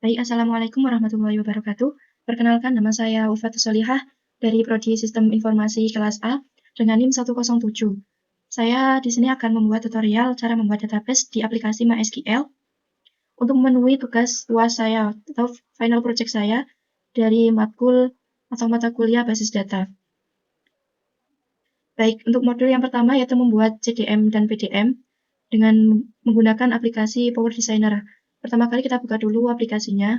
Baik, Assalamualaikum warahmatullahi wabarakatuh. Perkenalkan, nama saya Ulfatus Solihah dari Prodi Sistem Informasi kelas A dengan NIM 107. Saya di sini akan membuat tutorial cara membuat database di aplikasi MySQL untuk memenuhi tugas UAS saya atau final project saya dari matkul atau mata kuliah basis data. Baik, untuk modul yang pertama yaitu membuat CDM dan PDM dengan menggunakan aplikasi Power Designer. Pertama kali kita buka dulu aplikasinya.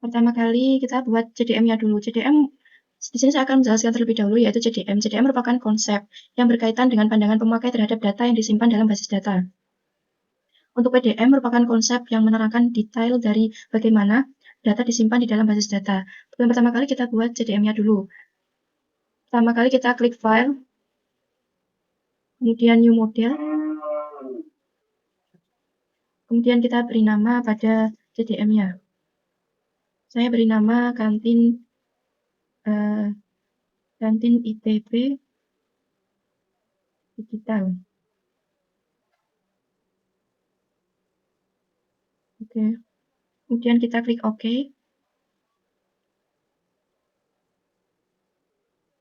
Pertama kali kita buat CDM-nya dulu. CDM di sini saya akan menjelaskan terlebih dahulu yaitu CDM. CDM merupakan konsep yang berkaitan dengan pandangan pemakai terhadap data yang disimpan dalam basis data. Untuk PDM merupakan konsep yang menerangkan detail dari bagaimana data disimpan di dalam basis data. Yang pertama kali kita buat CDM-nya dulu. Pertama kali kita klik file, kemudian new model, kemudian kita beri nama pada CDM-nya. Saya beri nama kantin ITB digital. Oke. Kemudian kita klik OK.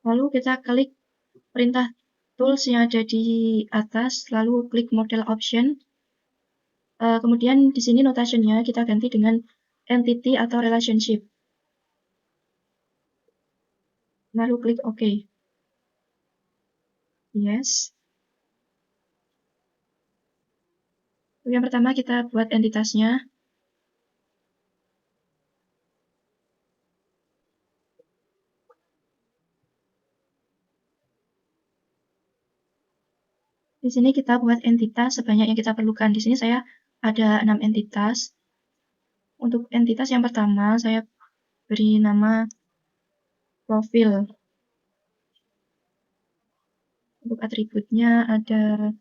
Lalu kita klik perintah tools yang ada di atas, lalu klik model option. Kemudian di sini notationnya kita ganti dengan entity atau relationship. Lalu klik OK. Yes. Yang pertama kita buat entitasnya. Di sini kita buat entitas sebanyak yang kita perlukan. Di sini saya ada 6 entitas. Untuk entitas yang pertama saya beri nama profil. Untuk atributnya ada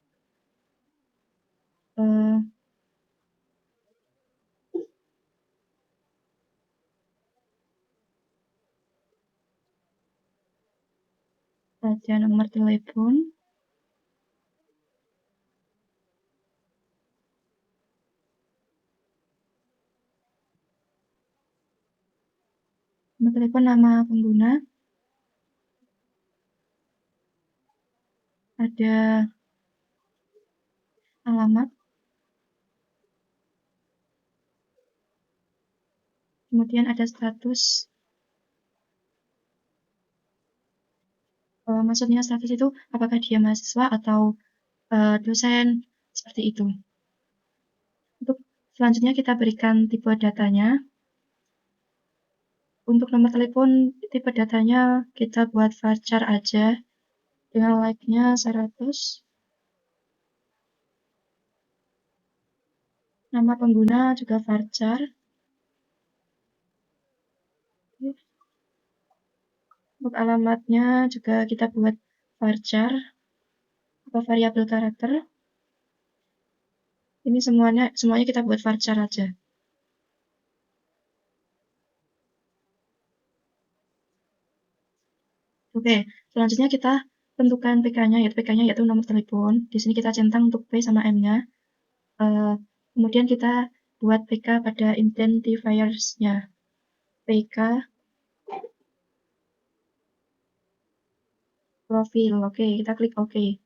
nomor telepon. Nomor telepon nama pengguna. Ada alamat. Kemudian ada status. Maksudnya status itu apakah dia mahasiswa atau dosen, seperti itu. Untuk selanjutnya kita berikan tipe datanya. Untuk nomor telepon, tipe datanya kita buat varchar aja dengan like-nya 100. Nama pengguna juga varchar. Untuk alamatnya juga kita buat varchar atau variabel karakter. Ini semuanya kita buat varchar aja. Oke, selanjutnya kita tentukan PK-nya, yaitu nomor telepon. Di sini kita centang untuk P sama M-nya. Kemudian kita buat PK pada identifiers-nya. PK profil. Oke, kita klik OK.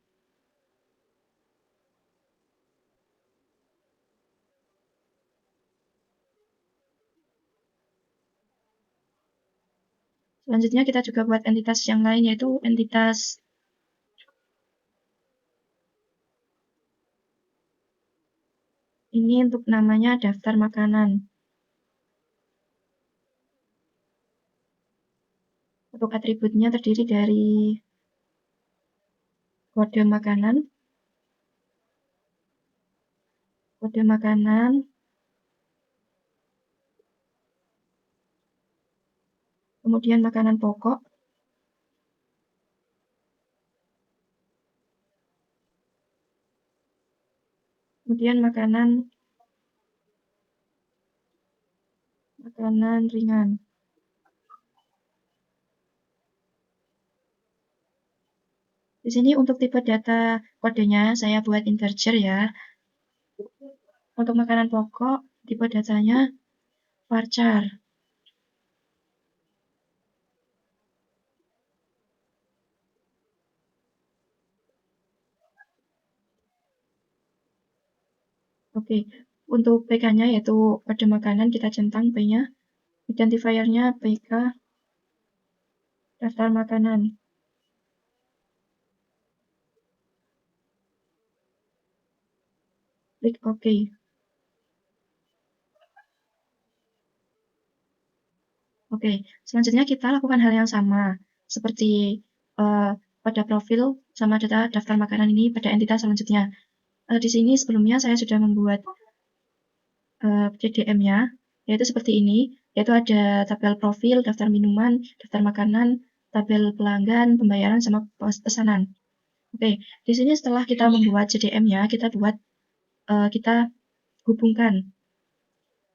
Selanjutnya kita juga buat entitas yang lain, yaitu entitas ini untuk namanya daftar makanan. Untuk atributnya terdiri dari kode makanan, kemudian makanan pokok, kemudian kemudian makanan ringan. Di sini untuk tipe data kodenya saya buat integer ya. Untuk makanan pokok, tipe datanya varchar. Oke, untuk PK-nya yaitu kode makanan kita centang P-nya. Identifier-nya PK daftar makanan. Klik OK. Oke, selanjutnya kita lakukan hal yang sama seperti pada profil sama data daftar makanan ini pada entitas selanjutnya. Di sini sebelumnya saya sudah membuat CDM-nya, yaitu seperti ini, yaitu ada tabel profil, daftar minuman, daftar makanan, tabel pelanggan, pembayaran, sama pesanan. Oke, di sini setelah kita membuat CDM-nya, kita hubungkan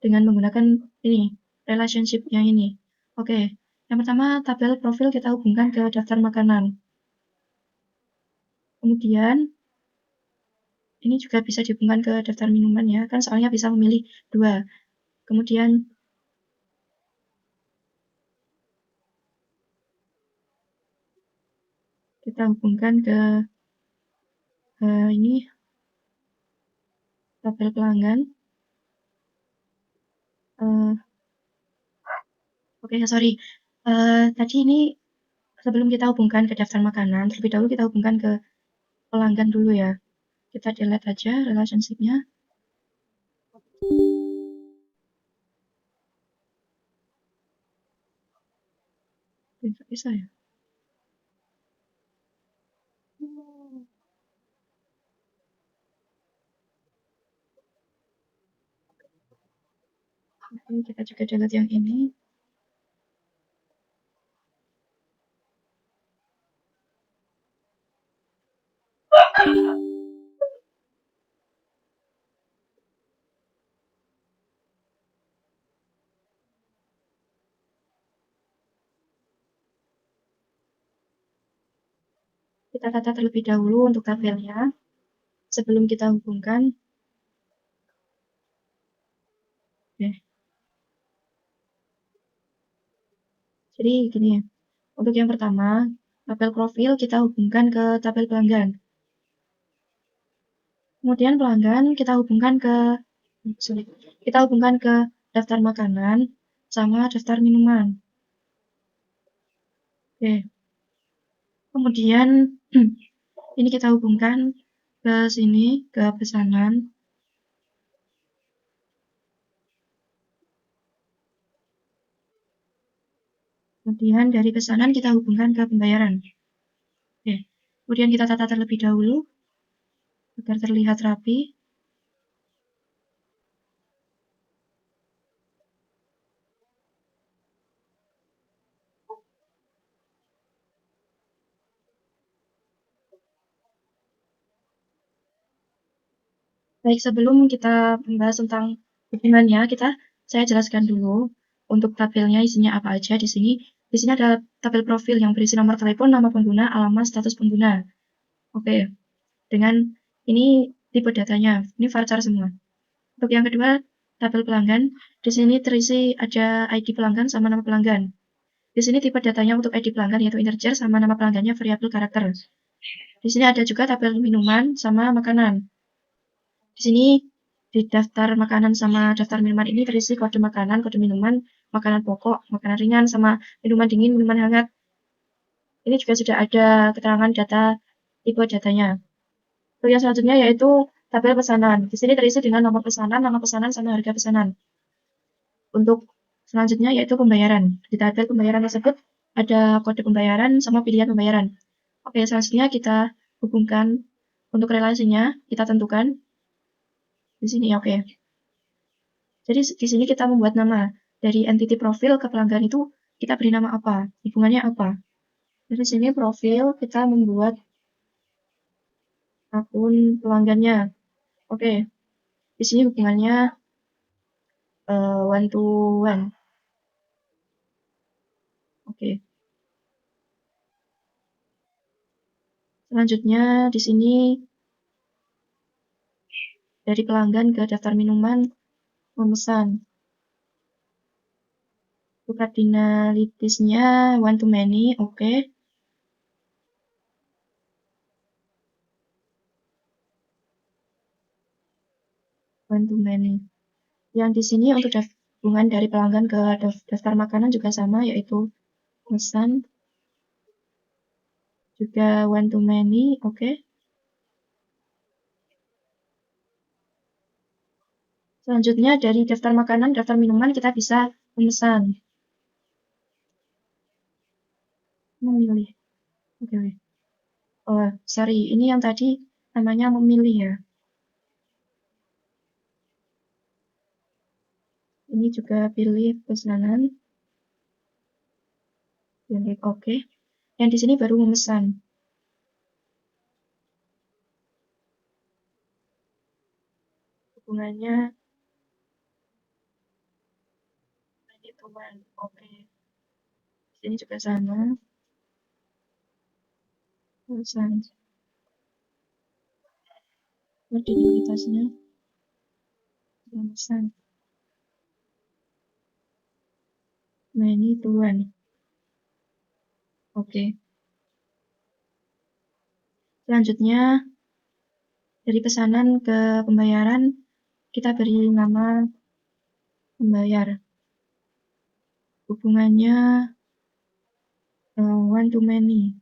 dengan menggunakan ini, relationship yang ini. Oke, yang pertama tabel profil kita hubungkan ke daftar makanan. Kemudian ini juga bisa dihubungkan ke daftar minuman ya, kan soalnya bisa memilih 2. Kemudian kita hubungkan ke ini tabel pelanggan. Oke, sorry. Tadi ini sebelum kita hubungkan ke daftar makanan, terlebih dahulu kita hubungkan ke pelanggan dulu ya. Kita delete aja relationship-nya. Bisa ya? Oke, kita juga delete yang ini. Kita tata terlebih dahulu untuk tabelnya sebelum kita hubungkan. Oke. Jadi gini, untuk yang pertama, tabel profil kita hubungkan ke tabel pelanggan. Kemudian pelanggan kita hubungkan ke daftar makanan sama daftar minuman. Oke. Kemudian ini kita hubungkan ke sini, ke pesanan. Kemudian dari pesanan kita hubungkan ke pembayaran. Oke. Kemudian kita tata terlebih dahulu agar terlihat rapi. Baik, sebelum kita membahas tentang hubungannya, saya jelaskan dulu untuk tabelnya isinya apa aja di sini. Di sini ada tabel profil yang berisi nomor telepon, nama pengguna, alamat, status pengguna. Oke. Dengan ini tipe datanya, ini varchar semua. Untuk yang kedua, tabel pelanggan. Di sini terisi ada ID pelanggan sama nama pelanggan. Di sini tipe datanya untuk ID pelanggan yaitu integer sama nama pelanggannya variabel karakter. Di sini ada juga tabel minuman sama makanan. Di sini di daftar makanan sama daftar minuman ini terisi kode makanan, kode minuman, makanan pokok, makanan ringan, sama minuman dingin, minuman hangat. Ini juga sudah ada keterangan data tipe datanya. Untuk yang selanjutnya yaitu tabel pesanan. Di sini terisi dengan nomor pesanan, nama pesanan, sama harga pesanan. Untuk selanjutnya yaitu pembayaran. Di tabel pembayaran tersebut ada kode pembayaran sama pilihan pembayaran. Oke, selanjutnya kita hubungkan untuk relasinya, kita tentukan di sini. Oke. Jadi di sini kita membuat nama dari entity profil ke pelanggan itu kita beri nama apa, hubungannya apa. Dari sini profil kita membuat akun pelanggannya. Oke. Di sini hubungannya one to one. Oke. Selanjutnya di sini dari pelanggan ke daftar minuman memesan. Untuk kardinalitasnya one to many, oke. One to many. Yang di sini untuk hubungan dari pelanggan ke daftar makanan juga sama, yaitu pesan juga one to many, oke. Selanjutnya dari daftar makanan, daftar minuman kita bisa memesan. Memilih. Oke. Oh, sorry, ini yang tadi namanya memilih ya. Ini juga pilih pesanan. Pilih oke. Yang di sini baru memesan. Hubungannya teman. Oke. Di sini juga sama. Pesan. Kardinalitasnya memesan. Many to one. Oke. Selanjutnya dari pesanan ke pembayaran kita beri nama pembayar. Hubungannya one to many.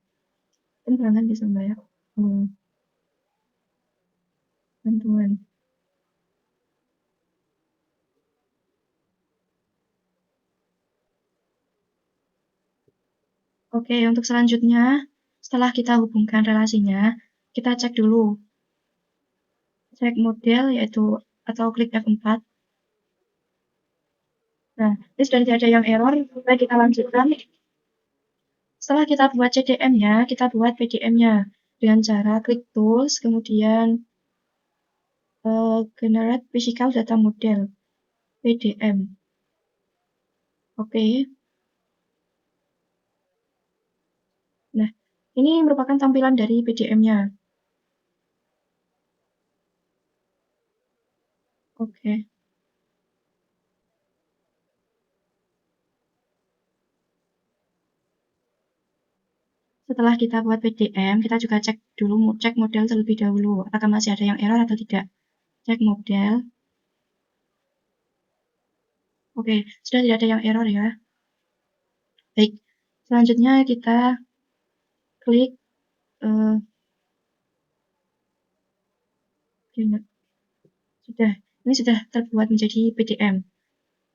Kan pelanggan bisa membayar. One to one. Oke, untuk selanjutnya, setelah kita hubungkan relasinya, kita cek dulu. Cek model yaitu atau klik F4. Nah, ini sudah tidak ada yang error, baik kita lanjutkan. Setelah kita buat CDM-nya, kita buat PDM-nya dengan cara klik Tools, kemudian Generate Physical Data Model, PDM. Oke. Nah, ini merupakan tampilan dari PDM-nya. Oke. Setelah kita buat PDM, kita juga cek model terlebih dahulu, apakah masih ada yang error atau tidak. Cek model. Oke, sudah tidak ada yang error ya. Baik, selanjutnya kita klik ini sudah terbuat menjadi PDM.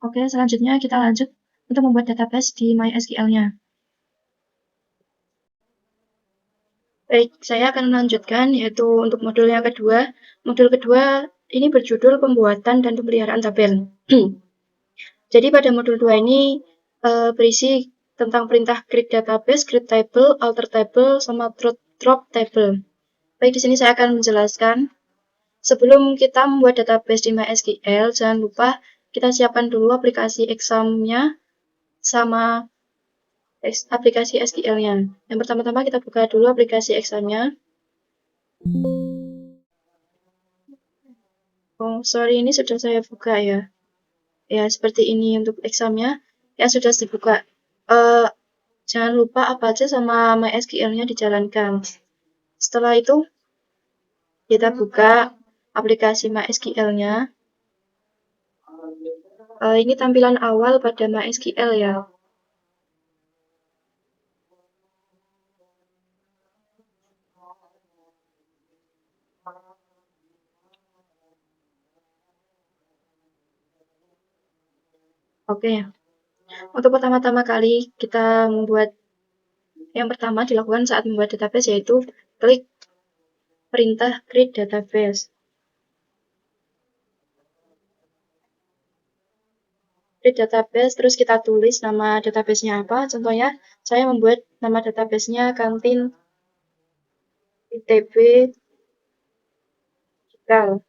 Oke, selanjutnya kita lanjut untuk membuat database di MySQL-nya. Baik, saya akan melanjutkan yaitu untuk modul yang kedua. Modul kedua ini berjudul pembuatan dan pemeliharaan tabel. Jadi pada modul 2 ini berisi tentang perintah create database, create table, alter table, sama drop table. Baik, di sini saya akan menjelaskan. Sebelum kita membuat database di MySQL, jangan lupa kita siapkan dulu aplikasi exam-nya sama aplikasi SQL-nya. Yang pertama-tama kita buka dulu aplikasi exam-nya. Oh, sorry, ini sudah saya buka ya. Ya, seperti ini untuk exam-nya. Ya, sudah dibuka. Jangan lupa apa aja sama MySQL-nya dijalankan. Setelah itu, kita buka aplikasi MySQL-nya. Ini tampilan awal pada MySQL ya. Oke. Untuk pertama-tama kali kita membuat yang pertama dilakukan saat membuat database yaitu klik perintah create database. Create database, terus kita tulis nama database-nya apa. Contohnya, saya membuat nama database-nya kantin ITB digital.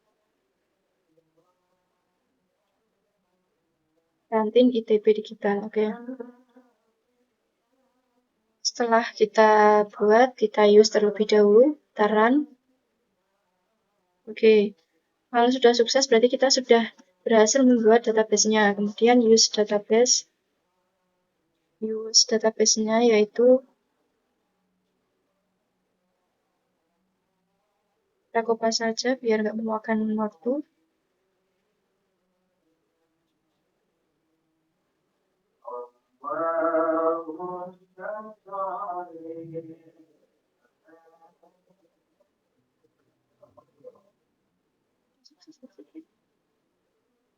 kantin ITB digital. Oke. Setelah kita buat, kita use terlebih dahulu, kita run. Oke. Kalau sudah sukses, berarti kita sudah berhasil membuat database-nya. Kemudian use database. Use database-nya yaitu kita copy saja biar nggak memakan waktu.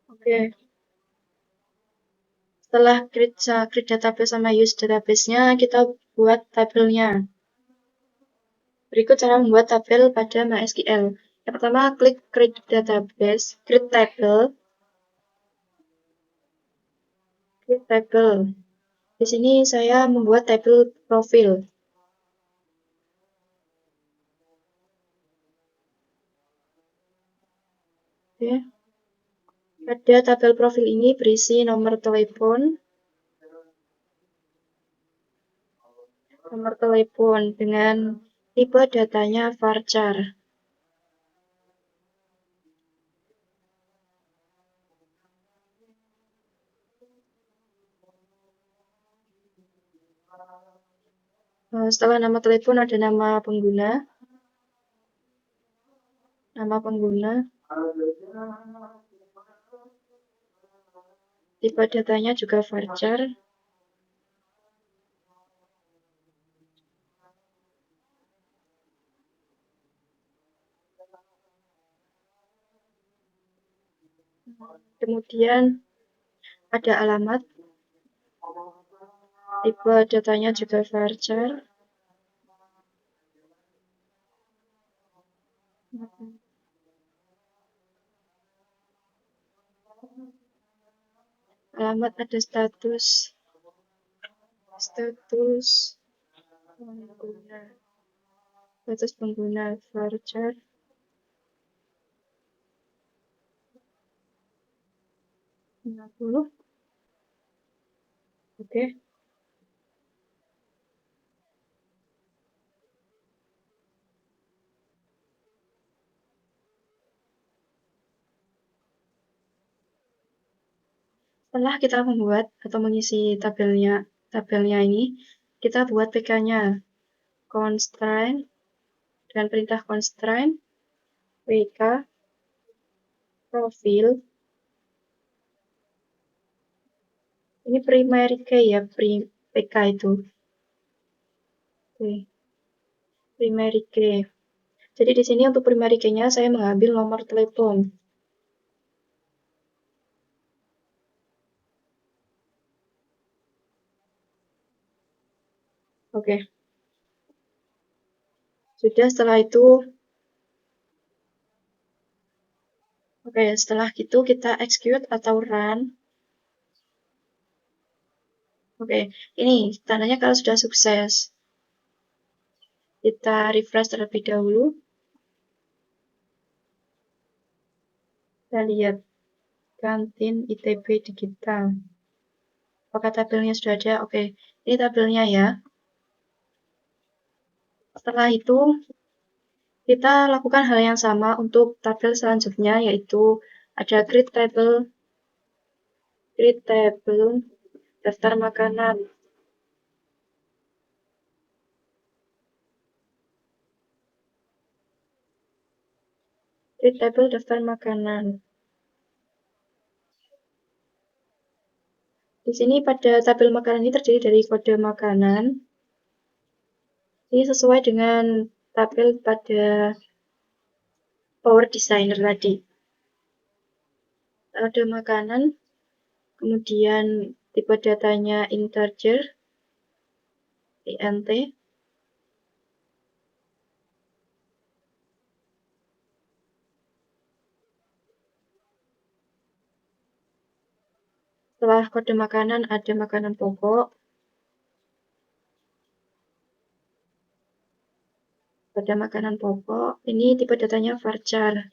Oke. Setelah create database sama use database-nya, kita buat tabelnya. Berikut cara membuat tabel pada MySQL. Yang pertama, klik create database, create table. Create table. Di sini saya membuat tabel profil. Oke. Pada tabel profil ini berisi nomor telepon dengan tipe datanya varchar. Setelah nama telepon ada nama pengguna. Tipe datanya juga varchar. Kemudian ada alamat. Tipe datanya juga varchar. Alamat ada status pengguna varchar. Oke. Setelah kita membuat atau mengisi tabelnya ini, kita buat PK-nya. Constraint dengan perintah constraint PK profil. Ini primary key ya, PK itu. Oke. Primary key. Jadi di sini untuk primary key-nya saya mengambil nomor telepon. Oke. Sudah setelah itu, setelah itu kita execute atau run. Oke, ini tandanya kalau sudah sukses. Kita refresh terlebih dahulu. Kita lihat kantin ITB digital. Apakah tabelnya sudah ada? Oke, ini tabelnya ya. Setelah itu, kita lakukan hal yang sama untuk tabel selanjutnya, yaitu ada create table, daftar makanan. Create table daftar makanan. Di sini pada tabel makanan ini terdiri dari kode makanan. Ini sesuai dengan tabel pada Power Designer tadi. Ada makanan, kemudian tipe datanya integer, int. Setelah kode makanan ada makanan pokok. Pada makanan pokok, ini tipe datanya varchar.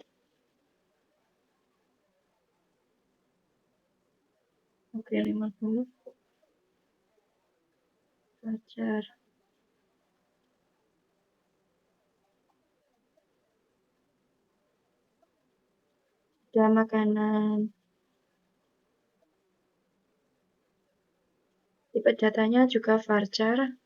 Oke. 350 pelajar. Ada makanan. Tipe datanya juga varchar.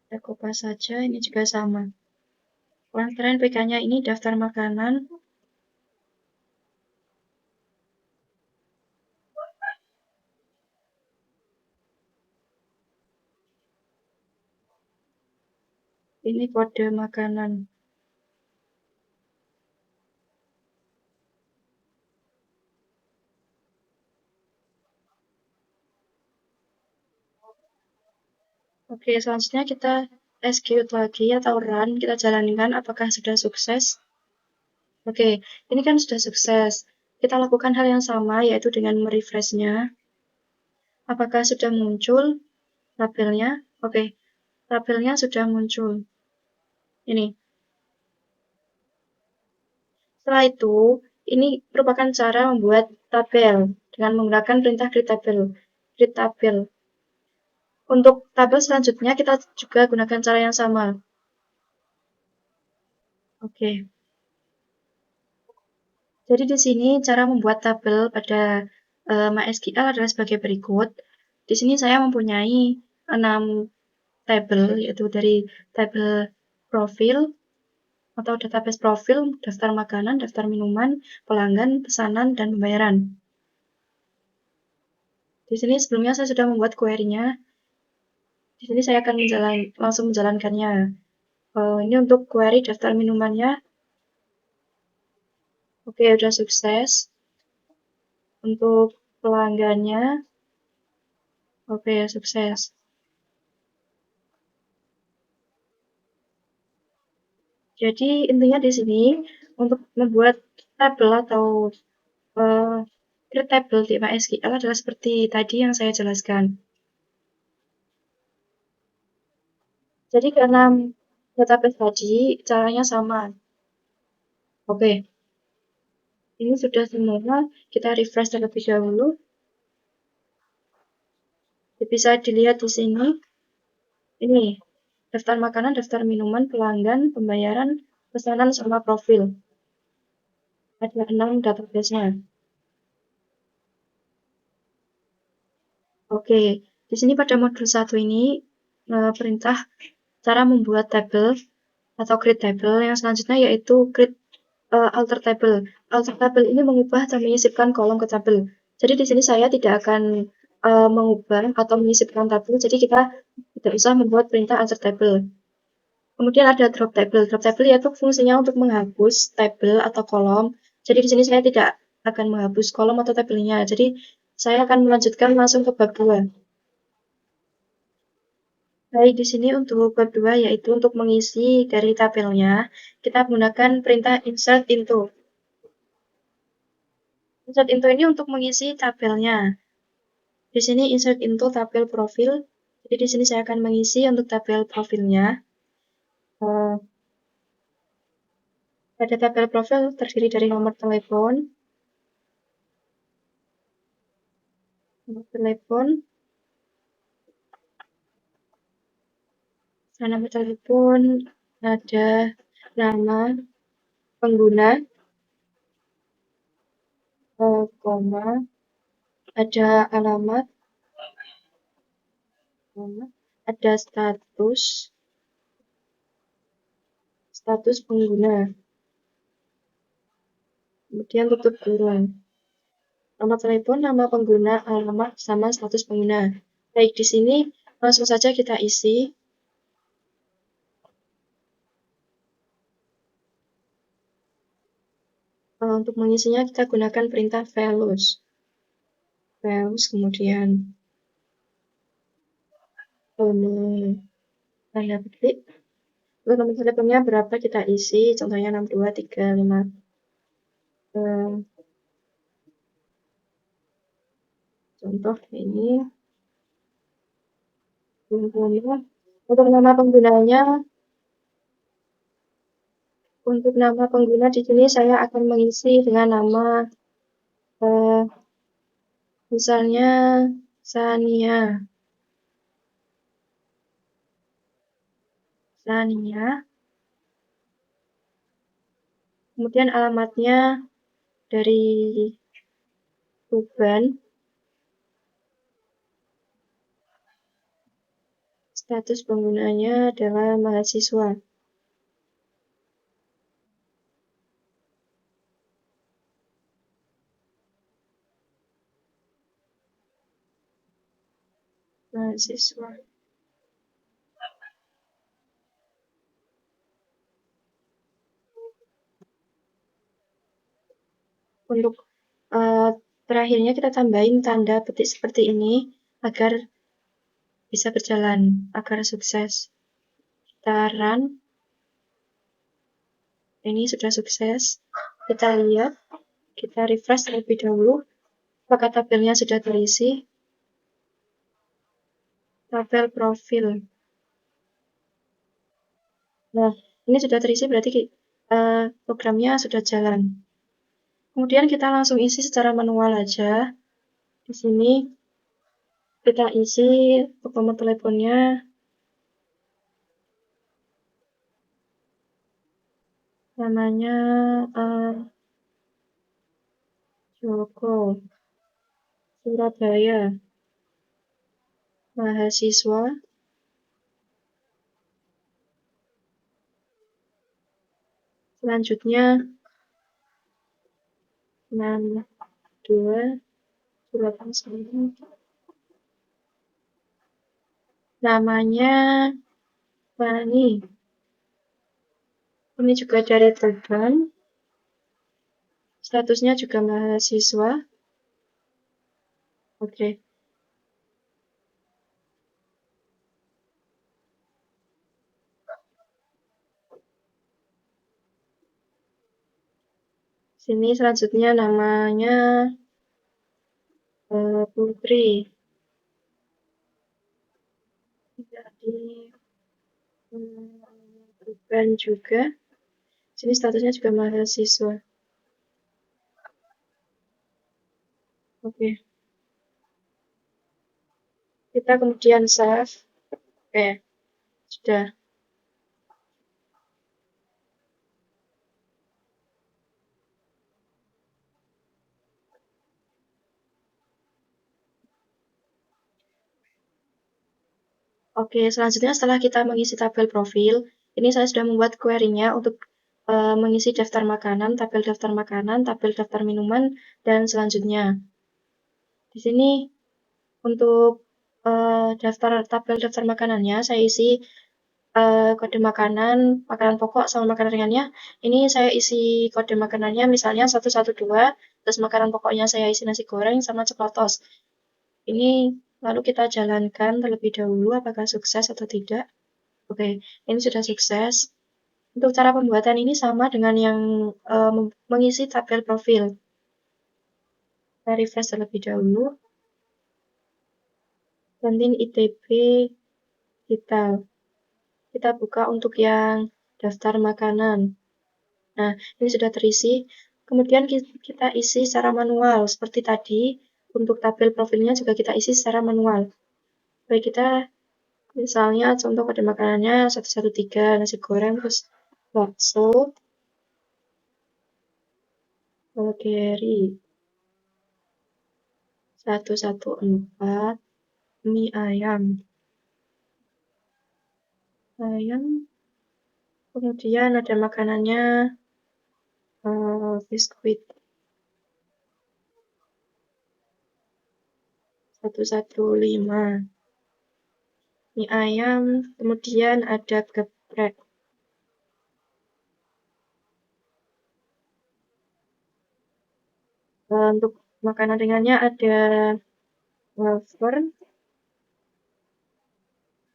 Kita kopas saja, ini juga sama. Kalian PK-nya ini daftar makanan. Ini kode makanan. Oke, selanjutnya kita execute lagi atau run, kita jalankan apakah sudah sukses. Oke, ini kan sudah sukses. Kita lakukan hal yang sama, yaitu dengan merefreshnya. Apakah sudah muncul tabelnya? Oke, tabelnya sudah muncul. Ini. Setelah itu, ini merupakan cara membuat tabel dengan menggunakan perintah create tabel. Untuk tabel selanjutnya, kita juga gunakan cara yang sama. Oke. Jadi di sini cara membuat tabel pada MySQL adalah sebagai berikut. Di sini saya mempunyai 6 tabel, yaitu dari tabel profil atau database profil, daftar makanan, daftar minuman, pelanggan, pesanan, dan pembayaran. Di sini sebelumnya saya sudah membuat query-nya. Di sini saya akan langsung menjalankannya. Ini untuk query daftar minumannya. Oke, udah sukses. Untuk pelanggannya, oke, sukses. Jadi intinya di sini untuk membuat tabel atau create table di MySQL adalah seperti tadi yang saya jelaskan. Jadi karena database tadi caranya sama. Oke. Ini sudah semua, kita refresh terlebih dahulu. Bisa dilihat di sini. Ini daftar makanan, daftar minuman, pelanggan, pembayaran, pesanan, sama profil. Ada 6 database-nya. Oke, di sini pada modul 1 ini perintah cara membuat tabel atau create table yang selanjutnya yaitu create alter table. Alter table ini mengubah dan menyisipkan kolom ke tabel. Jadi di sini saya tidak akan mengubah atau menyisipkan tabel, jadi kita tidak usah membuat perintah alter table. Kemudian ada drop table. Drop table yaitu fungsinya untuk menghapus tabel atau kolom. Jadi di sini saya tidak akan menghapus kolom atau tabelnya. Jadi saya akan melanjutkan langsung ke bab 2. Baik, di sini untuk bab 2 yaitu untuk mengisi dari tabelnya, kita menggunakan perintah insert into. Insert into ini untuk mengisi tabelnya. Di sini insert into tabel profil. Jadi di sini saya akan mengisi untuk tabel profilnya. Pada tabel profil terdiri dari nomor telepon, nomor telepon ada nama pengguna, koma, ada alamat, ada status pengguna, kemudian tutup kurung. Nomor telepon, nama pengguna, alamat, sama status pengguna. Baik, di sini langsung saja kita isi. Untuk mengisinya kita gunakan perintah values. Kemudian tanda petik. Lalu nomor teleponnya berapa kita isi, contohnya 6235. Contoh ini. Untuk nama penggunanya, untuk nama pengguna di sini saya akan mengisi dengan nama misalnya Sania. Kemudian alamatnya dari Tuban. Status penggunanya adalah mahasiswa. Untuk terakhirnya kita tambahin tanda petik seperti ini agar bisa berjalan, agar sukses. Kita run. Ini sudah sukses. Kita lihat, kita refresh terlebih dahulu. Apakah tabelnya sudah terisi? Tabel profil. Nah, ini sudah terisi berarti programnya sudah jalan. Kemudian kita langsung isi secara manual aja. Di sini kita isi nomor teleponnya. Namanya Joko, Surabaya, mahasiswa. Selanjutnya 6289. Namanya Fani. Ini juga dari Tuban. Statusnya juga mahasiswa. Oke. Sini selanjutnya namanya Putri. Jadi Tuban juga. Sini statusnya juga mahasiswa. Oke. Kita kemudian save. Oke. Sudah. Oke, selanjutnya setelah kita mengisi tabel profil, ini saya sudah membuat query-nya untuk mengisi daftar makanan, tabel daftar minuman, dan selanjutnya. Di sini untuk tabel daftar makanannya saya isi kode makanan pokok sama makanan ringannya. Ini saya isi kode makanannya misalnya 112, terus makanan pokoknya saya isi nasi goreng sama ceplotos. Ini lalu kita jalankan terlebih dahulu apakah sukses atau tidak. Oke, ini sudah sukses. Untuk cara pembuatan ini sama dengan yang mengisi tabel profil. Kita refresh terlebih dahulu. Kantin ITB Digital. Kita buka untuk yang daftar makanan. Nah, ini sudah terisi. Kemudian kita isi secara manual seperti tadi. Untuk tabel profilnya juga kita isi secara manual. Baik, kita misalnya contoh kode makanannya 113 nasi goreng terus bakso, Bulgari 114, mie ayam, kemudian ada makanannya biskuit 115, mie ayam, kemudian ada geprek. Untuk makanan ringannya ada wafer.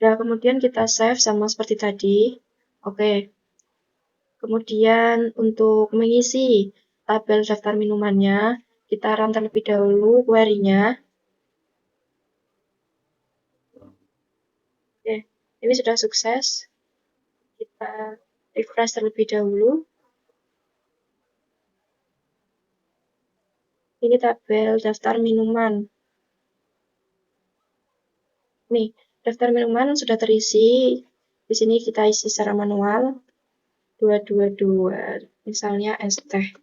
Nah, kemudian kita save sama seperti tadi. Oke. Kemudian untuk mengisi tabel daftar minumannya, kita run terlebih dahulu query-nya. Ini sudah sukses. Kita refresh terlebih dahulu. Ini tabel daftar minuman. Nih, daftar minuman sudah terisi. Di sini kita isi secara manual. 222, misalnya es teh.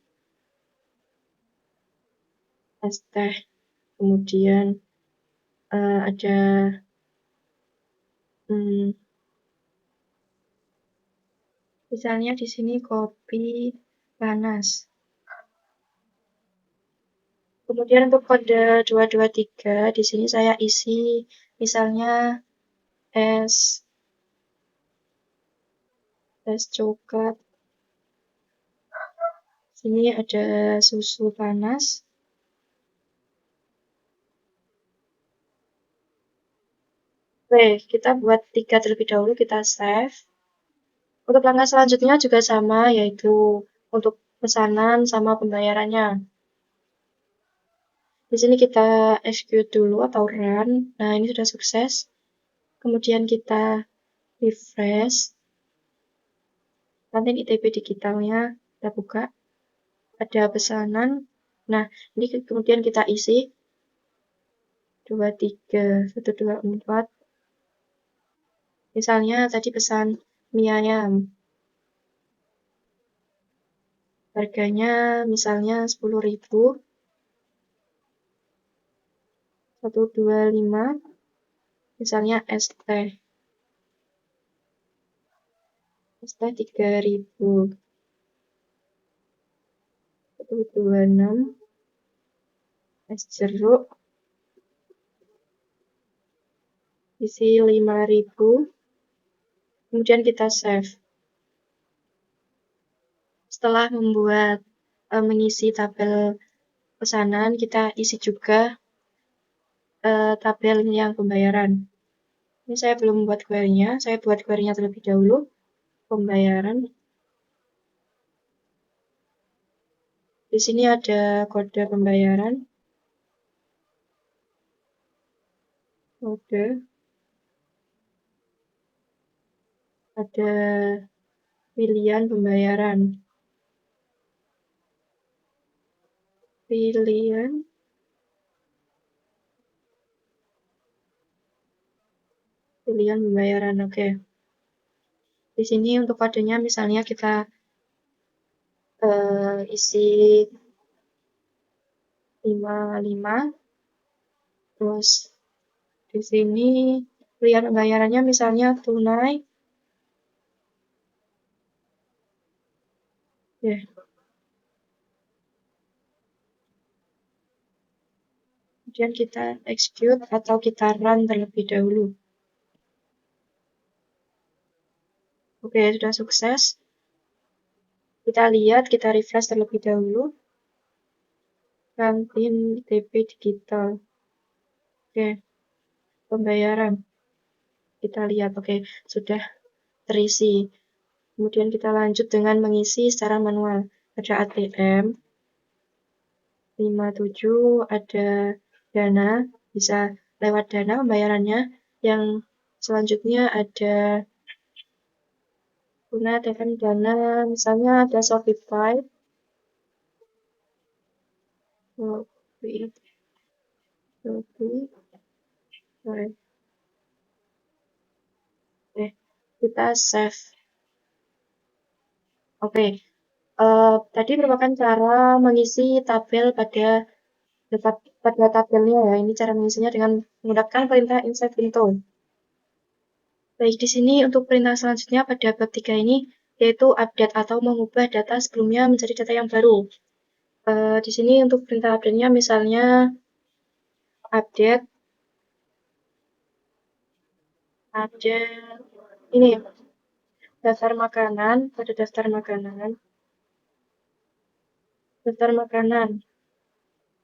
Es teh. Kemudian ada misalnya di sini kopi panas. Kemudian untuk kode 223 di sini saya isi misalnya es coklat. Sini ada susu panas. Oke, kita buat 3 terlebih dahulu, kita save. Untuk langkah selanjutnya juga sama, yaitu untuk pesanan sama pembayarannya. Di sini kita execute dulu atau run. Nah, ini sudah sukses. Kemudian kita refresh. Nanti ITP digitalnya kita buka. Ada pesanan. Nah, ini kemudian kita isi 23124. Misalnya tadi pesan mie ayam. Harganya misalnya 10.000. 125. Misalnya es teh. Es teh 3.000. 126. Es jeruk isi 5.000. Kemudian kita save. Setelah membuat mengisi tabel pesanan, kita isi juga tabel yang pembayaran. Ini saya belum buat query-nya, saya buat query-nya terlebih dahulu. Pembayaran. Di sini ada kode pembayaran. Kode. Ada pilihan pembayaran. Pilihan pembayaran, oke. Di sini untuk kodenya misalnya kita isi 55. Terus di sini pilihan pembayarannya misalnya tunai. Ya. Kemudian kita execute atau kita run terlebih dahulu. Oke, sudah sukses. Kita lihat, kita refresh terlebih dahulu. Kantin ITP digital. Oke, pembayaran. Kita lihat, oke, sudah terisi. Kemudian kita lanjut dengan mengisi secara manual. Ada ATM, 57, ada dana, bisa lewat dana pembayarannya. Yang selanjutnya ada guna ATM dana, misalnya ada Shopify. Kita save. Oke, tadi merupakan cara mengisi tabel pada tabelnya ya. Ini cara mengisinya dengan menggunakan perintah insert into. Baik, di sini untuk perintah selanjutnya pada bab 3 ini yaitu update atau mengubah data sebelumnya menjadi data yang baru. Di sini untuk perintah update-nya misalnya update ini daftar makanan, pada daftar makanan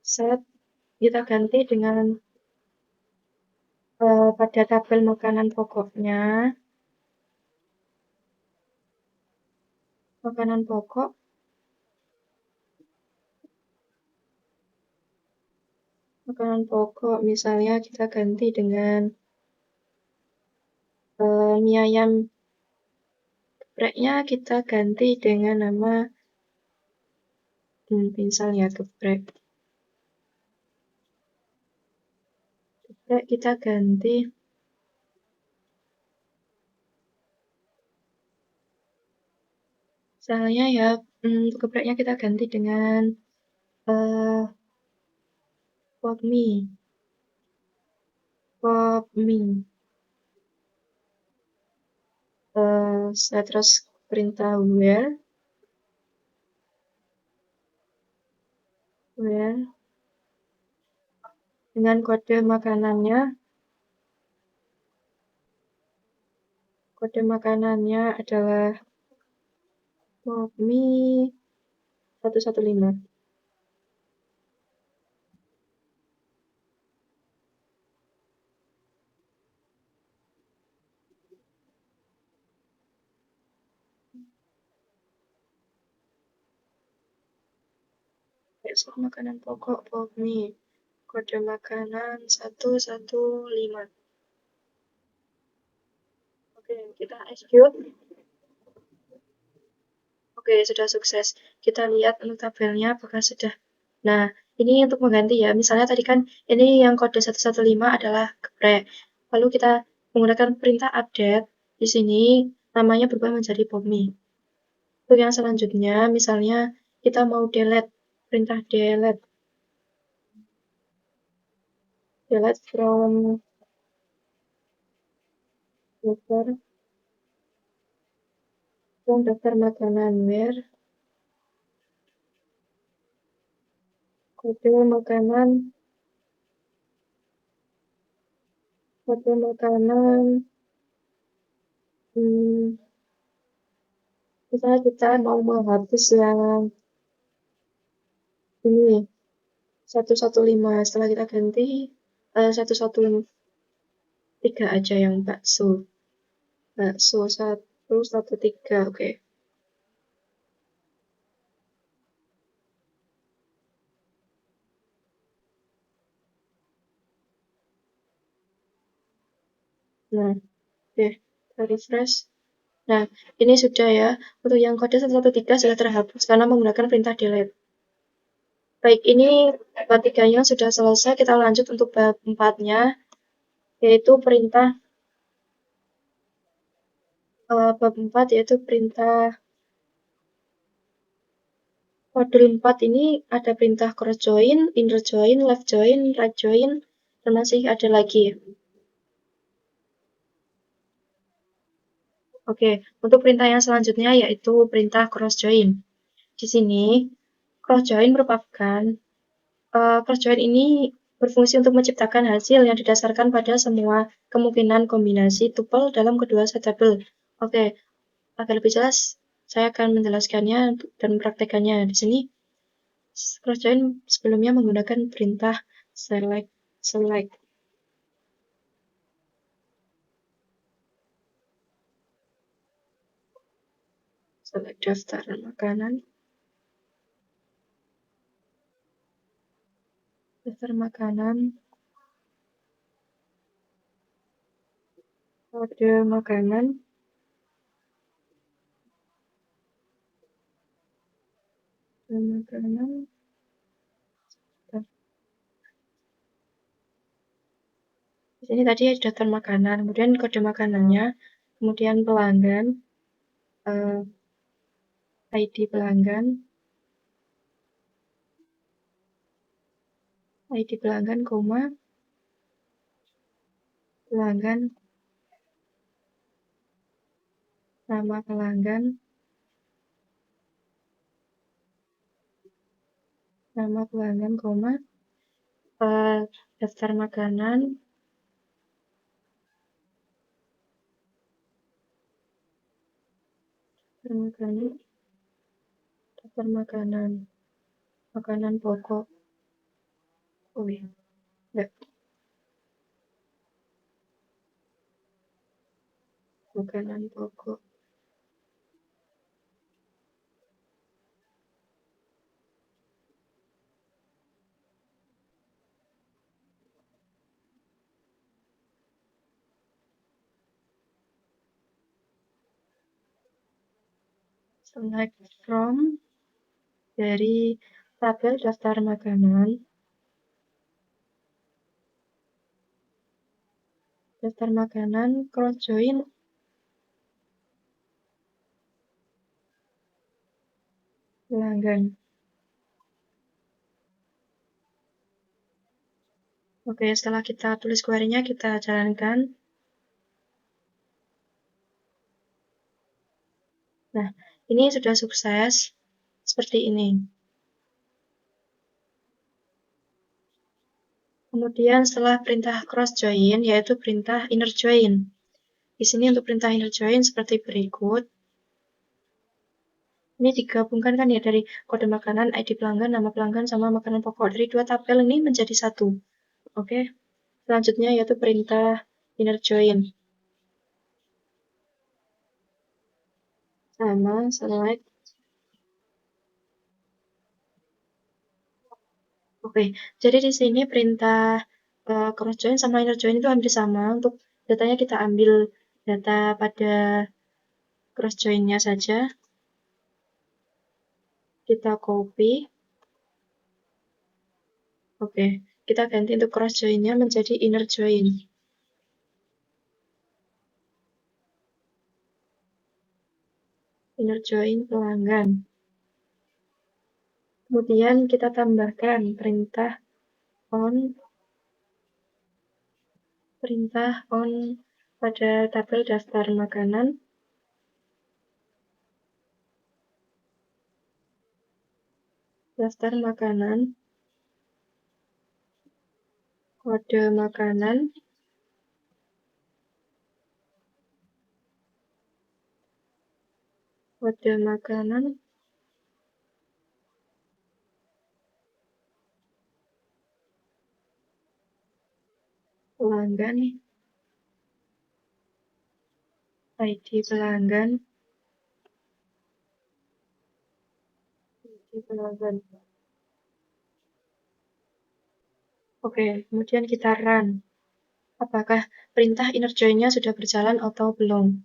set kita ganti dengan pada tabel makanan pokoknya makanan pokok misalnya kita ganti dengan mie ayam gepreknya kita ganti dengan nama misalnya geprek kita ganti misalnya ya gepreknya kita ganti dengan pop mie saya terus perintah where dengan kode makanannya adalah pop mie 115. Besok makanan pokok pop mie kode makanan 115. Oke, kita execute. Oke, sudah sukses. Kita lihat untuk tabelnya apakah sudah. Nah, ini untuk mengganti ya. Misalnya tadi kan ini yang kode 115 adalah geprek. Lalu kita menggunakan perintah update. Di sini namanya berubah menjadi popme. Untuk yang selanjutnya, misalnya kita mau delete, perintah delete from daftar makanan where kode makanan misalnya kita mau menghapus yang ini 115, setelah kita ganti 113 aja yang bakso 113. Oke. Nah, oke, kita refresh. Nah, ini sudah ya. Untuk yang kode 113 sudah terhapus karena menggunakan perintah delete. Baik, ini bab 3-nya sudah selesai. Kita lanjut untuk bab 4-nya, yaitu perintah bab 4 yaitu perintah modul 4 ini ada perintah cross join, inner join, left join, right join, dan masih ada lagi. Oke, untuk perintah yang selanjutnya yaitu perintah cross join. Di sini cross join merupakan cross join ini berfungsi untuk menciptakan hasil yang didasarkan pada semua kemungkinan kombinasi tuple dalam kedua set tabel. Oke, agar lebih jelas saya akan menjelaskannya dan mempraktekannya. Di sini cross join sebelumnya menggunakan perintah select daftar makanan kode makanan di sini tadi daftar makanan, kemudian kode makanannya, kemudian pelanggan, ID pelanggan, koma, pelanggan, nama pelanggan, koma, daftar makanan, makanan pokok. Oh iya, enggak. Makanan pokok. select from dari tabel daftar makanan. Daftar makanan, cross join pelanggan. Oke, setelah kita tulis query-nya, kita jalankan. Nah, ini sudah sukses seperti ini. Kemudian setelah perintah cross join, yaitu perintah inner join. Di sini untuk perintah inner join seperti berikut. Ini digabungkan kan ya dari kode makanan, ID pelanggan, nama pelanggan, sama makanan pokok. Dari dua tabel ini menjadi satu. Oke, selanjutnya yaitu perintah inner join. Sama select. Oke, jadi di sini perintah cross join sama inner join itu hampir sama. Untuk datanya kita ambil data pada cross join-nya saja. Kita copy. Oke, kita ganti untuk cross join-nya menjadi inner join. Inner join pelanggan. Kemudian kita tambahkan perintah on pada tabel daftar makanan. Daftar makanan, kode makanan, pelanggan, ID pelanggan, Oke, kemudian kita run. Apakah perintah inner join-nya sudah berjalan atau belum?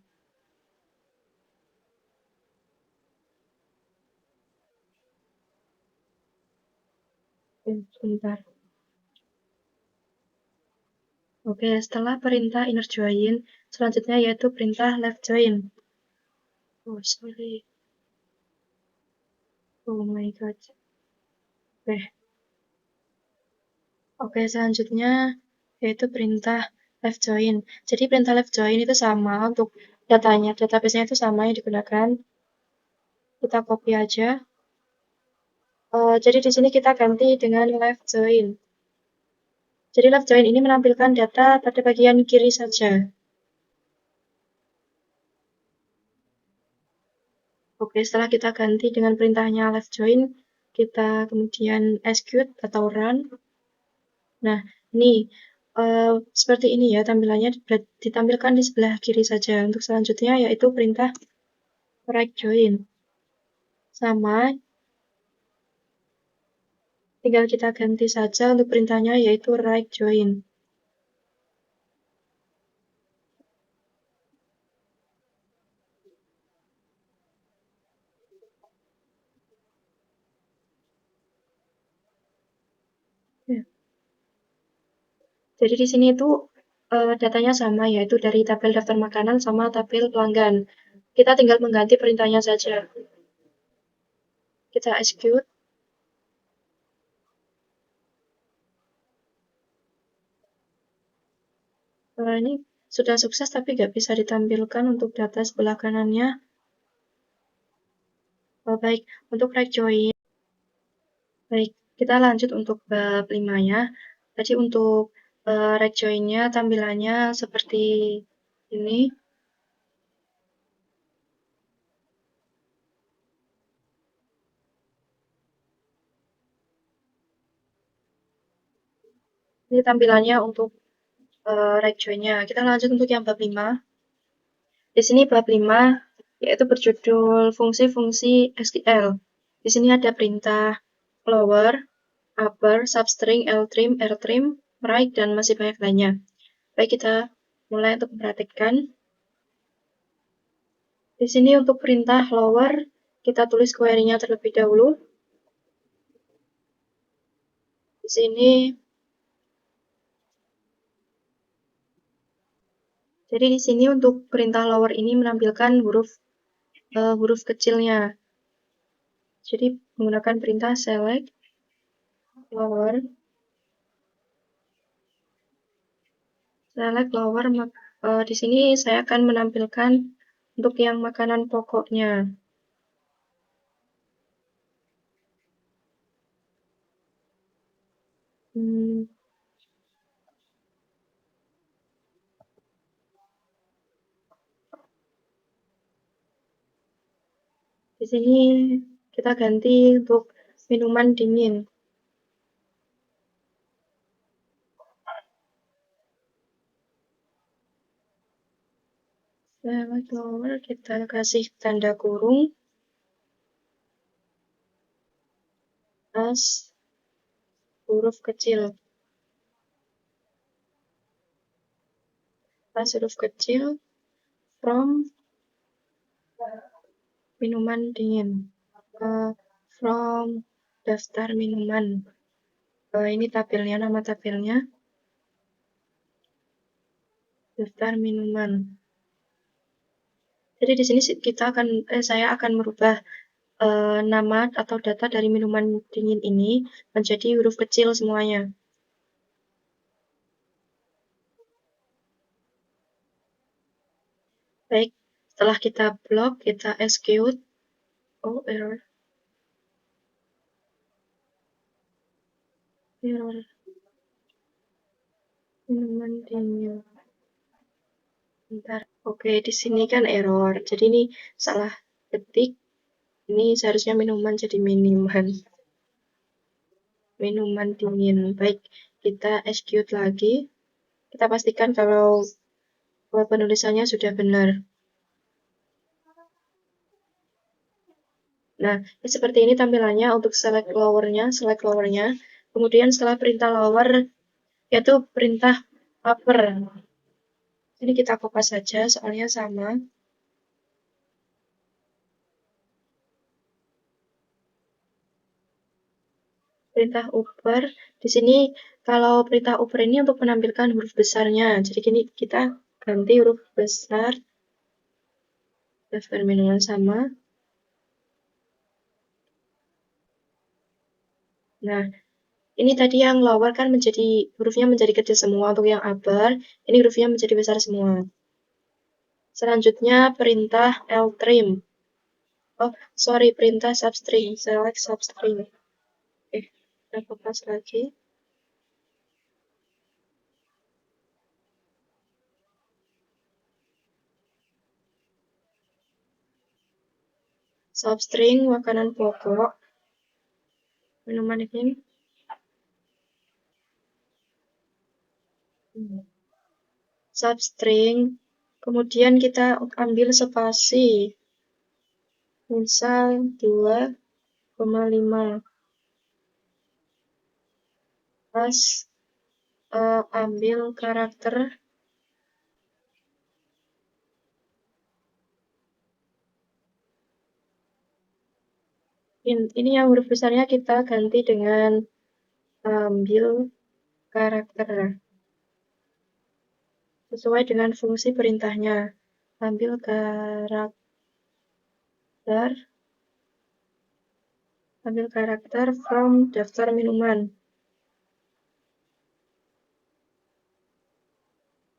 Sebentar. Oke, setelah perintah inner join, selanjutnya yaitu perintah left join. Oh, sorry. Oh my god. Oke, selanjutnya yaitu perintah left join. Jadi perintah left join itu sama untuk datanya, database-nya itu sama yang digunakan. Kita copy aja. Jadi di sini kita ganti dengan left join. Jadi left join ini menampilkan data pada bagian kiri saja. Oke, setelah kita ganti dengan perintahnya left join, kita kemudian execute atau run. Nah, ini seperti ini ya tampilannya, ditampilkan di sebelah kiri saja. Untuk selanjutnya yaitu perintah right join. Sama, tinggal kita ganti saja untuk perintahnya yaitu right join. Jadi di sini itu datanya sama, yaitu dari tabel daftar makanan sama tabel pelanggan. Kita tinggal mengganti perintahnya saja. Kita execute. Ini sudah sukses tapi nggak bisa ditampilkan untuk data sebelah kanannya. Baik, untuk right join. Baik, kita lanjut untuk bab 5-nya. Tadi untuk right join-nya tampilannya seperti ini. Ini tampilannya untuk right join-nya. Kita lanjut untuk yang bab 5. Di sini bab 5 yaitu berjudul fungsi-fungsi SQL. Di sini ada perintah lower, upper, substring, ltrim, rtrim, write, dan masih banyak lainnya. Baik, kita mulai untuk memperhatikan. Di sini untuk perintah lower kita tulis query-nya terlebih dahulu. Di sini, jadi di sini untuk perintah lower ini menampilkan huruf kecilnya. Jadi menggunakan perintah select lower. Select lower, di sini saya akan menampilkan untuk yang makanan pokoknya. Di sini kita ganti untuk minuman dingin. Select lower, kita kasih tanda kurung. As huruf kecil. As huruf kecil from minuman dingin. From daftar minuman. Ini tabelnya, nama tabelnya. Daftar minuman. Jadi di sini saya akan merubah nama atau data dari minuman dingin ini menjadi huruf kecil semuanya. Baik, setelah kita blok, kita execute. Oh, error. Minuman dingin. Bentar. Oke, di sini kan error. Jadi ini salah ketik. Ini seharusnya minuman jadi miniman. Minuman dingin. Baik, kita execute lagi. Kita pastikan kalau penulisannya sudah benar. Nah, seperti ini tampilannya untuk select lower-nya. Kemudian setelah perintah lower, yaitu perintah upper. Ini kita copy saja, soalnya sama. Perintah upper, di sini kalau perintah upper ini untuk menampilkan huruf besarnya. Jadi gini, kita ganti huruf besar. Daftar minuman sama. Nah, ini tadi yang lower kan hurufnya menjadi kecil semua. Untuk yang upper, ini hurufnya menjadi besar semua. Selanjutnya perintah ltrim. Oh, sorry, perintah substring. Select substring. Kita kopas lagi. Substring, makanan pokok. Minuman ini. Substring. Kemudian kita ambil spasi. Misal 2,5. Pas ambil karakter ini yang huruf besarnya kita ganti dengan ambil karakter sesuai dengan fungsi perintahnya. Ambil karakter from daftar minuman.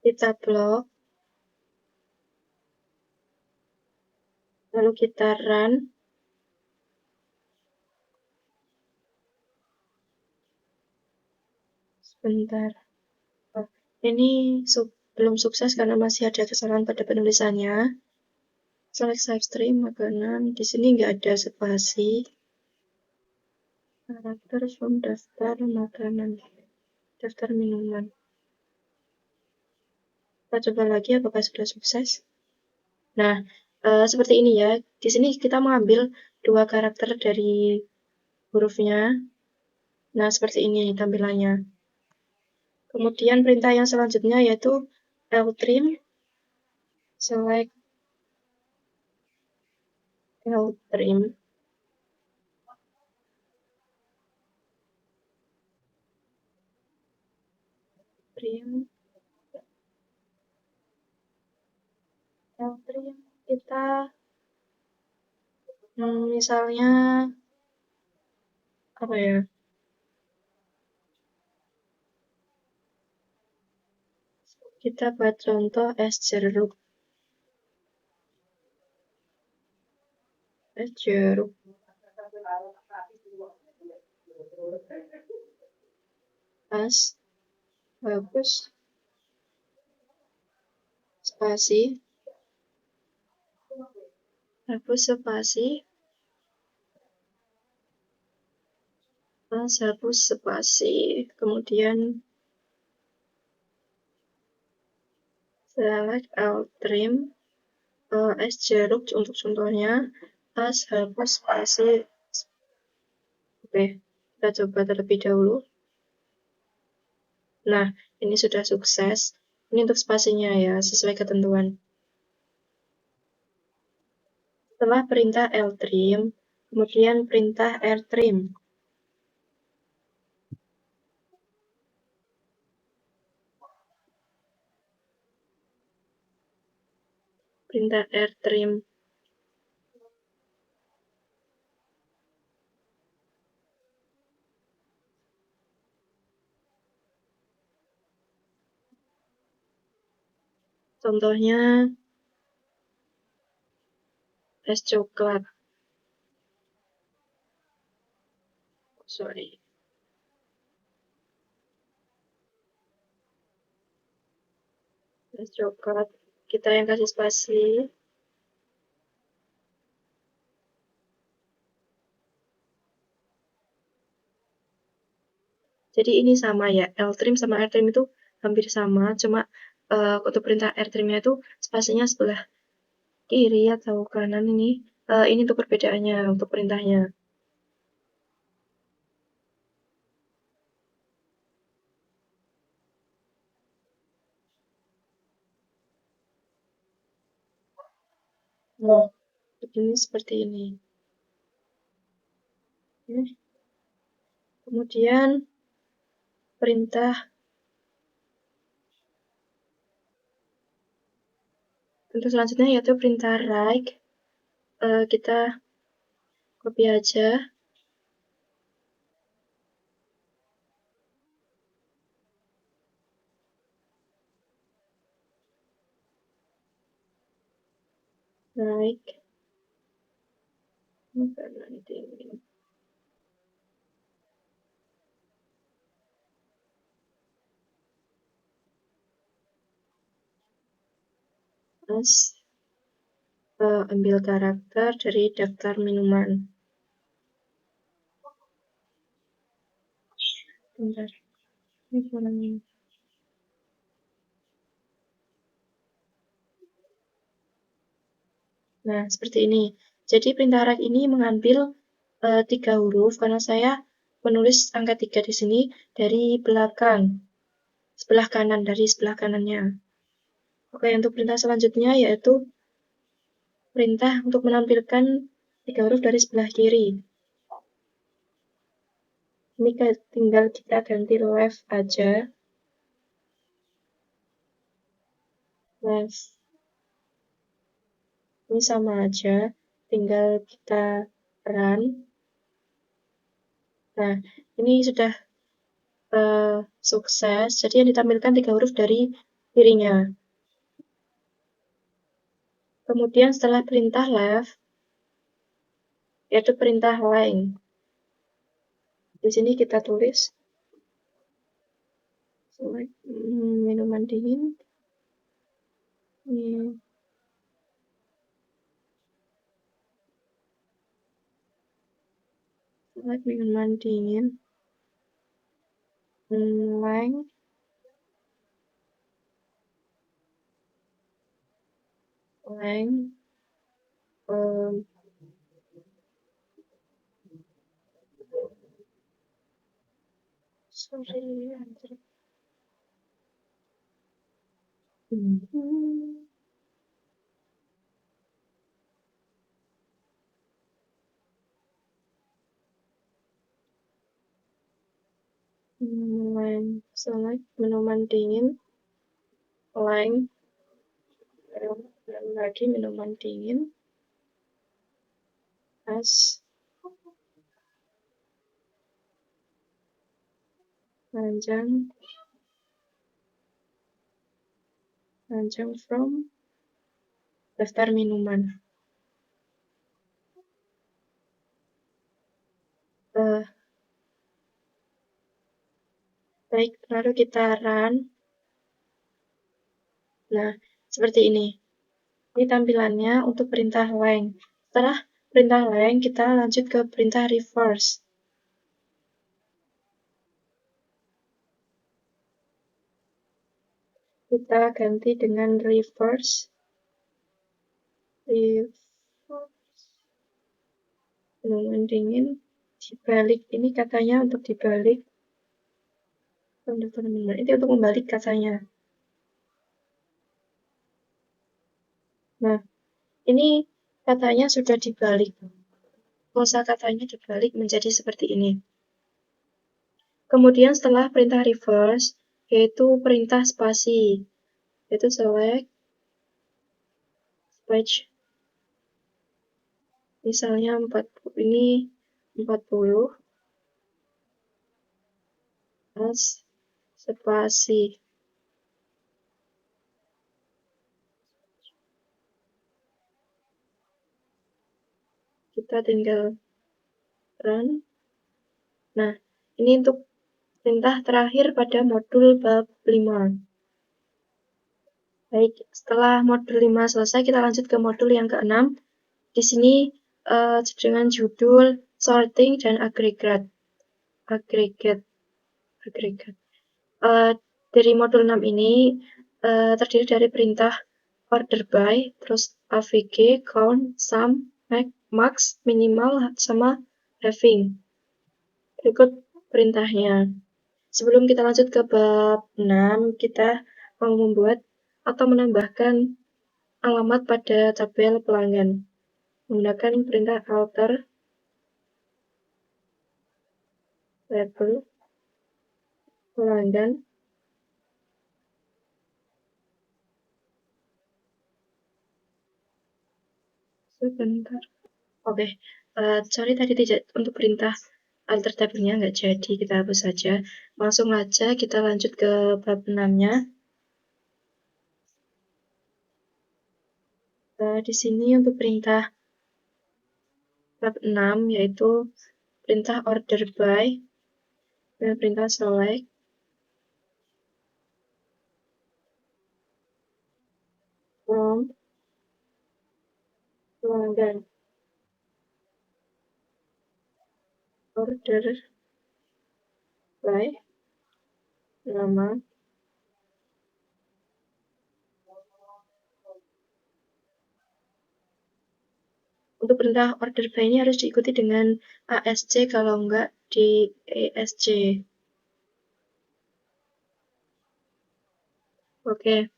Kita blok. Lalu kita run. Sebentar. Ini belum sukses karena masih ada kesalahan pada penulisannya. Select substring makanan. Di sini nggak ada spasi. Karakter from daftar makanan. Daftar minuman. Kita coba lagi apakah sudah sukses. Nah, seperti ini ya. Di sini kita mengambil 2 karakter dari hurufnya. Nah, seperti ini tampilannya. Kemudian perintah yang selanjutnya yaitu ltrim select L trim L trim kita misalnya apa ya, kita buat contoh es jeruk es bagus spasi hapus spasi kemudian select L trim es jeruk untuk contohnya es hapus spasi. Oke, kita coba terlebih dahulu. Nah, ini sudah sukses. Ini untuk spasinya ya, sesuai ketentuan. Setelah perintah L trim, kemudian perintah R trim. Perintah R trim. Contohnya es coklat. Es coklat. Kita yang kasih spasi. Jadi ini sama ya, L trim sama R trim itu hampir sama, cuma untuk perintah R trimnya itu spasinya sebelah kiri atau kanan ini. Ini untuk perbedaannya, untuk perintahnya. Nah, ini seperti ini. Kemudian perintah selanjutnya yaitu perintah write. Kita copy aja. Write. Terus ambil karakter dari daftar minuman. Bentar. Ini gimana nih? Nah, seperti ini. Jadi perintah write ini mengambil 3 huruf karena saya menulis angka 3 di sini dari belakang, sebelah kanan, dari sebelah kanannya. Oke, untuk perintah selanjutnya yaitu perintah untuk menampilkan 3 huruf dari sebelah kiri. Ini tinggal kita ganti left aja. Left. Ini sama aja, tinggal kita run. Nah, ini sudah sukses. Jadi yang ditampilkan 3 huruf dari kirinya. Kemudian setelah perintah left, yaitu perintah line. Di sini kita tulis minuman dingin. Select minuman dingin. Line. Sorry, anjir. select minuman dingin, length, dan lagi minuman dingin, as panjang from daftar minuman. Baik, lalu kita run. Nah, seperti ini. Ini tampilannya untuk perintah length. Setelah perintah length, kita lanjut ke perintah reverse. Kita ganti dengan reverse. Minuman dingin. Dibalik, ini katanya untuk dibalik. Ini untuk membalik katanya. Nah, ini katanya sudah dibalik. Kosa katanya dibalik menjadi seperti ini. Kemudian setelah perintah reverse, yaitu perintah spasi, yaitu select space. Misalnya 40, ini 40 as spasi. Kita tinggal run. Nah, ini untuk perintah terakhir pada modul bab 5. Baik, setelah modul 5 selesai, kita lanjut ke modul yang ke-6. Di sini dengan judul sorting dan agregat. Dari modul 6 ini terdiri dari perintah order by, terus avg, count, sum, max, minimal, sama having. Berikut perintahnya. Sebelum kita lanjut ke bab 6, kita mau membuat atau menambahkan alamat pada tabel pelanggan menggunakan perintah alter label pelanggan sebentar. Oke, sorry tadi tidak untuk perintah alter tabelnya nggak jadi, kita hapus saja. Langsung aja kita lanjut ke bab 6-nya. Di sini untuk perintah bab 6 yaitu perintah order by dan perintah select from pelanggan. Order by nama. Untuk perintah order by ini harus diikuti dengan ASC, kalau enggak di ESC. Oke.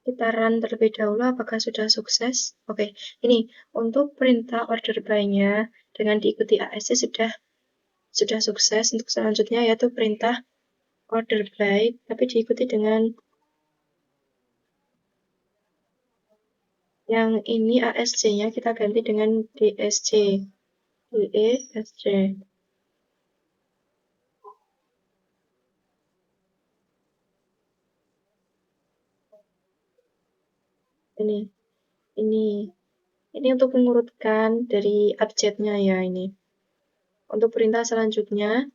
Kita run terlebih dahulu apakah sudah sukses. Oke, ini untuk perintah order by-nya dengan diikuti ASC sudah sukses. Untuk selanjutnya yaitu perintah order by tapi diikuti dengan yang ini ASC-nya kita ganti dengan DSC. DESC. Ini untuk mengurutkan dari abjadnya ya ini. Untuk perintah selanjutnya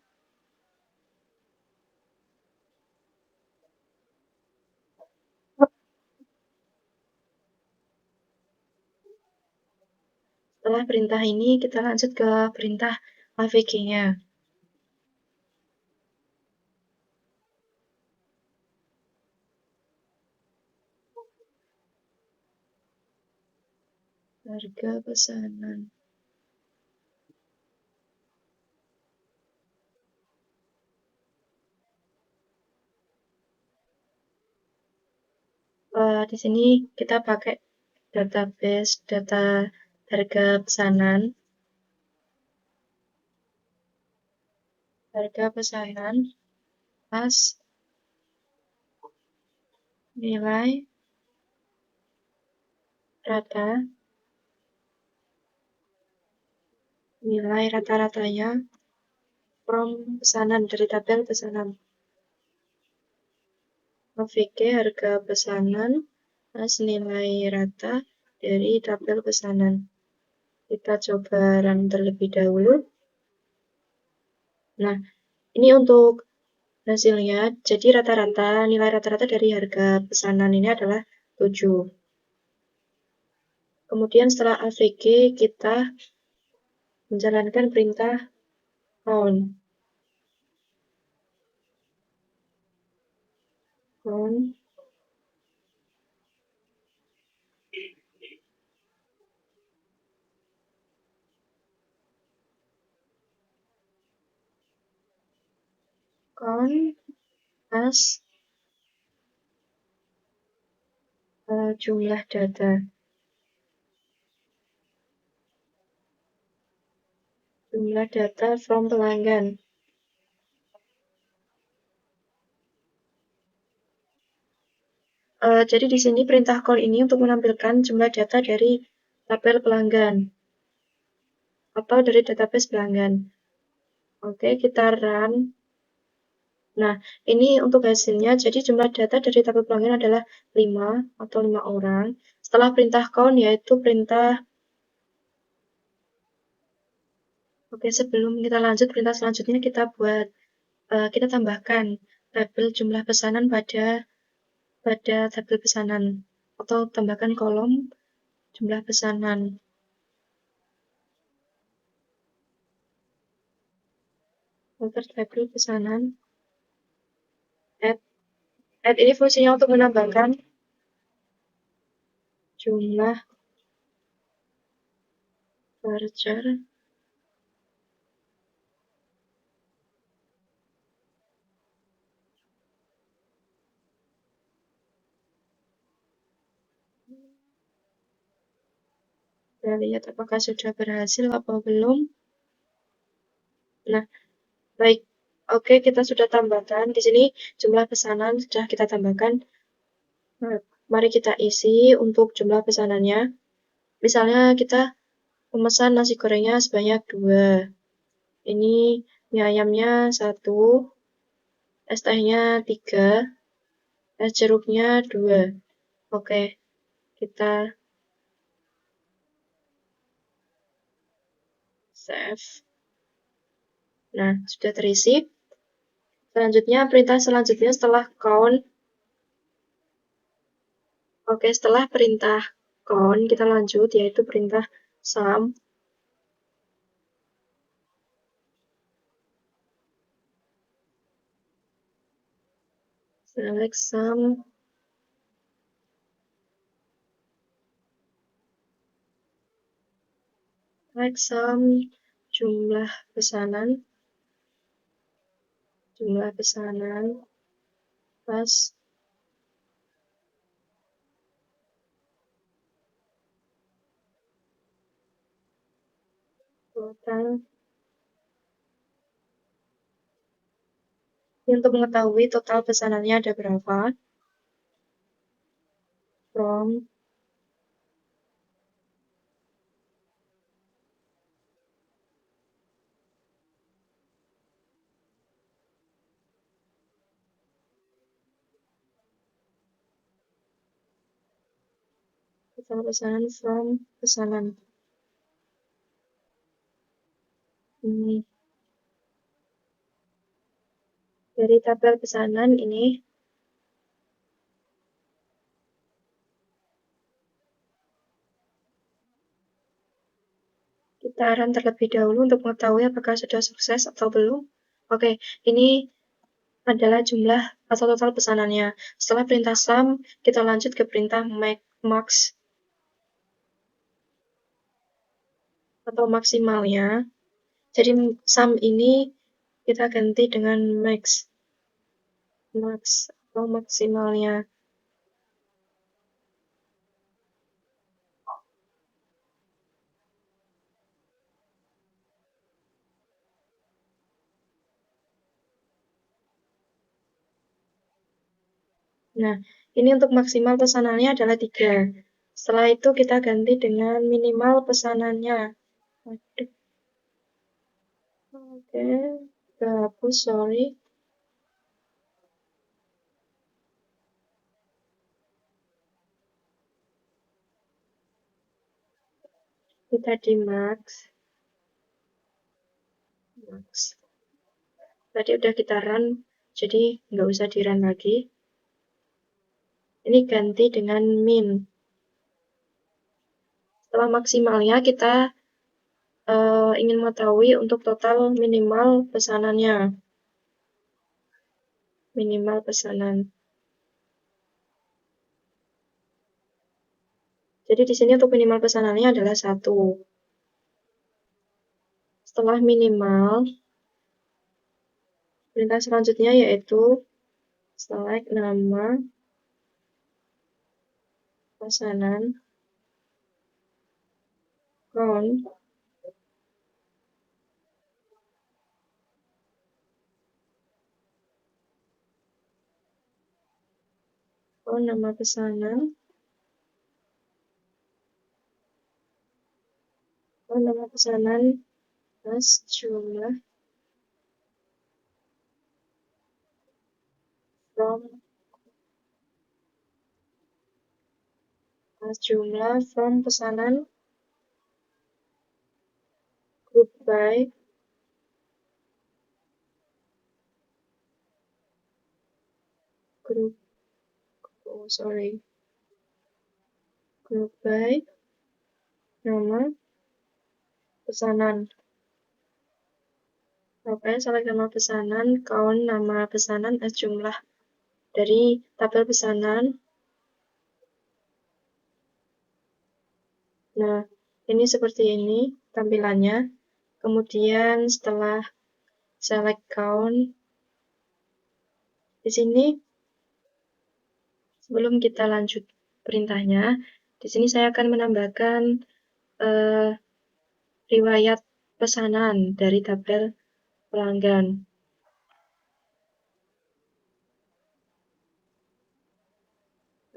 setelah perintah ini kita lanjut ke perintah AVG-nya. Harga pesanan. Di sini kita pakai database data harga pesanan. Harga pesanan plus nilai rata-ratanya from pesanan, dari tabel pesanan. AVG harga pesanan plus nilai rata dari tabel pesanan. Kita coba run terlebih dahulu. Nah, ini untuk hasilnya. Jadi nilai rata-rata dari harga pesanan ini adalah 7. Kemudian setelah AVG kita menjalankan perintah count. Count as jumlah data. Jumlah data from pelanggan. Jadi di sini perintah call ini untuk menampilkan jumlah data dari tabel pelanggan atau dari database pelanggan. Oke, kita run. Nah, ini untuk hasilnya. Jadi jumlah data dari tabel pelanggan adalah 5 atau 5 orang. Setelah perintah count yaitu perintah. Oke, sebelum kita lanjut perintah selanjutnya kita tambahkan tabel jumlah pesanan pada tabel pesanan atau tambahkan kolom jumlah pesanan. Filter tabel pesanan. Add ini fungsinya untuk menambahkan jumlah voucher kita lihat apakah sudah berhasil atau belum. Nah, baik. Oke, kita sudah tambahkan. Di sini jumlah pesanan sudah kita tambahkan. Nah, mari kita isi untuk jumlah pesanannya. Misalnya kita memesan nasi gorengnya sebanyak 2. Ini mie ayamnya 1, es tehnya 3, es jeruknya 2. Oke, kita save. Nah, sudah terisi. Selanjutnya, perintah selanjutnya setelah count. Oke, setelah perintah count, kita lanjut, yaitu perintah sum. Select sum. Select sum jumlah pesanan. Jumlah pesanan plus total. Untuk mengetahui total pesanannya ada berapa, from total pesanan from pesanan. Dari tabel pesanan ini kita run terlebih dahulu untuk mengetahui apakah sudah sukses atau belum. Oke, ini adalah jumlah atau total pesanannya. Setelah perintah sum, kita lanjut ke perintah max atau maksimalnya. Jadi sum ini kita ganti dengan max atau maksimalnya. Nah, ini untuk maksimal pesanannya adalah 3. Setelah itu kita ganti dengan minimal pesanannya. Waduh. Oke, kehapus, sorry. Kita di max. Tadi udah kita run, jadi nggak usah di run lagi. Ini ganti dengan min. Setelah maksimalnya kita ingin mengetahui untuk total minimal pesanannya. Minimal pesanan. Jadi di sini untuk minimal pesanannya adalah 1. Setelah minimal, perintah selanjutnya yaitu select nama pesanan count nama pesanan plus jumlah from pesanan group by group by nama pesanan. Oke, select nama pesanan, count nama pesanan as jumlah dari tabel pesanan. Nah, ini seperti ini tampilannya. Kemudian setelah select count, di sini sebelum kita lanjut perintahnya, di sini saya akan menambahkan riwayat pesanan dari tabel pelanggan.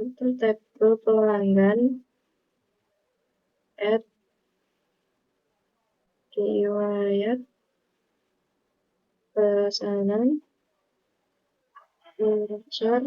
Untuk tabel pelanggan add riwayat pesanan voucher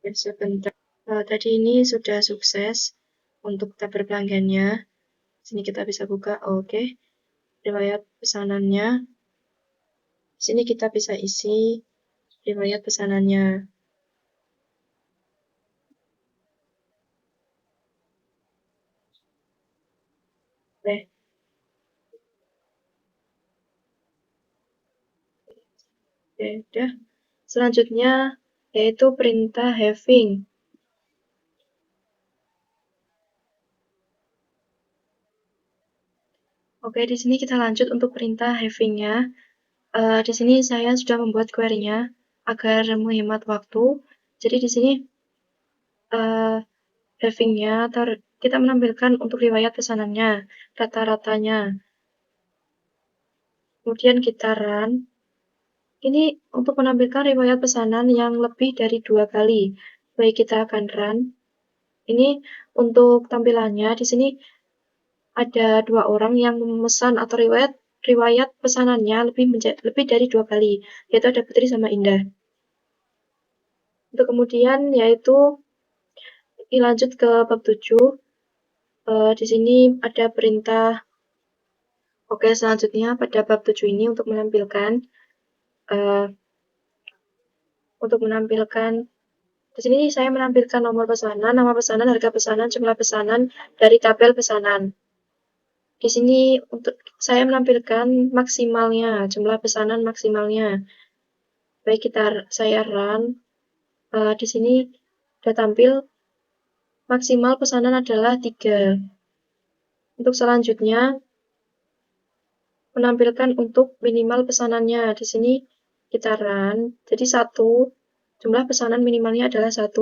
sebentar. Tadi ini sudah sukses untuk tabel pelanggannya. Sini kita bisa buka, oke. Riwayat pesanannya. Sini kita bisa isi riwayat pesanannya. Oke, udah. Selanjutnya yaitu perintah having. Oke, di sini kita lanjut untuk perintah having-nya. Di sini saya sudah membuat query-nya agar menghemat waktu. Jadi di sini having-nya kita menampilkan untuk riwayat pesanannya, rata-ratanya. Kemudian kita run. Ini untuk menampilkan riwayat pesanan yang lebih dari 2 kali. Baik, kita akan run. Ini untuk tampilannya di sini ada 2 orang yang memesan atau riwayat pesanannya lebih dari 2 kali, yaitu ada Putri sama Indah. Untuk kemudian yaitu lanjut ke bab 7. Di sini ada perintah. Oke, selanjutnya pada bab 7 ini untuk menampilkan di sini saya menampilkan nomor pesanan, nama pesanan, harga pesanan, jumlah pesanan dari tabel pesanan. Di sini untuk saya menampilkan maksimalnya, jumlah pesanan maksimalnya. Baik, saya run. Di sini sudah tampil maksimal pesanan adalah 3. Untuk selanjutnya menampilkan untuk minimal pesanannya. Di sini kita run. Jadi jumlah pesanan minimalnya adalah 1.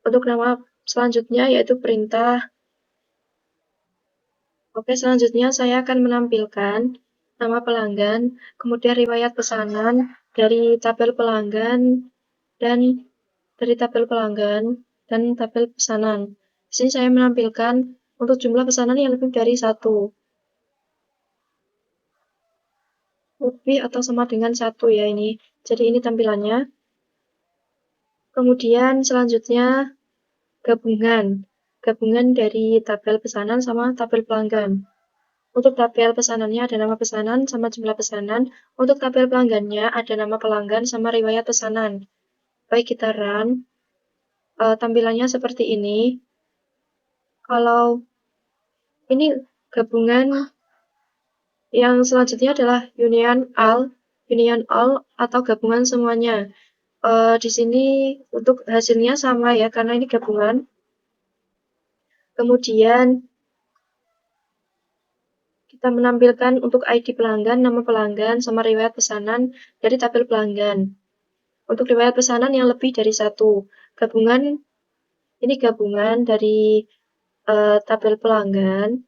Untuk nama selanjutnya yaitu perintah. Oke, selanjutnya saya akan menampilkan nama pelanggan, kemudian riwayat pesanan dari tabel pelanggan dan tabel pesanan. Di sini saya menampilkan untuk jumlah pesanan yang lebih dari 1. Lebih atau sama dengan 1 ya ini. Jadi ini tampilannya. Kemudian selanjutnya gabungan dari tabel pesanan sama tabel pelanggan. Untuk tabel pesanannya ada nama pesanan sama jumlah pesanan. Untuk tabel pelanggannya ada nama pelanggan sama riwayat pesanan. Baik, kita run. Tampilannya seperti ini. Kalau ini gabungan yang selanjutnya adalah union all atau gabungan semuanya. Di sini untuk hasilnya sama ya, karena ini gabungan. Kemudian kita menampilkan untuk ID pelanggan, nama pelanggan, sama riwayat pesanan dari tabel pelanggan. Untuk riwayat pesanan yang lebih dari 1. Ini gabungan dari tabel pelanggan.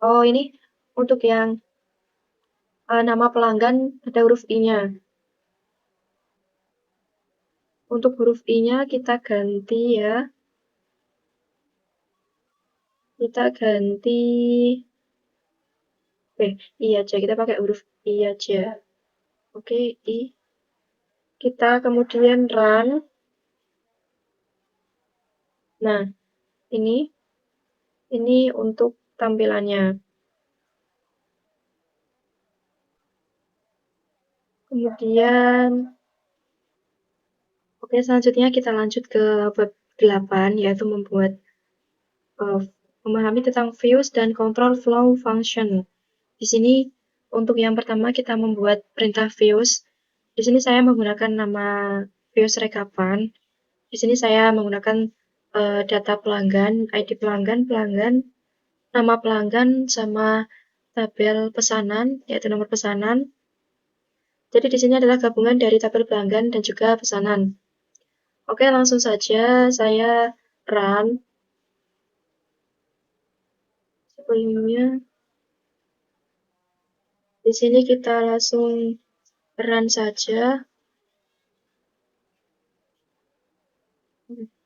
Oh, ini untuk yang nama pelanggan ada huruf I-nya. Untuk huruf I-nya kita ganti ya. Kita ganti I aja, kita pakai huruf I aja. Oke, I. Kita kemudian run. Nah, ini untuk tampilannya. Kemudian, oke, selanjutnya kita lanjut ke bab 8, yaitu memahami tentang views dan control flow function. Di sini untuk yang pertama kita membuat perintah views. Di sini saya menggunakan nama views rekapan. Di sini saya menggunakan data pelanggan, ID pelanggan, nama pelanggan, sama tabel pesanan, yaitu nomor pesanan. Jadi di sini adalah gabungan dari tabel pelanggan dan juga pesanan. Oke, langsung saja saya run. Sebelumnya, di sini kita langsung run saja.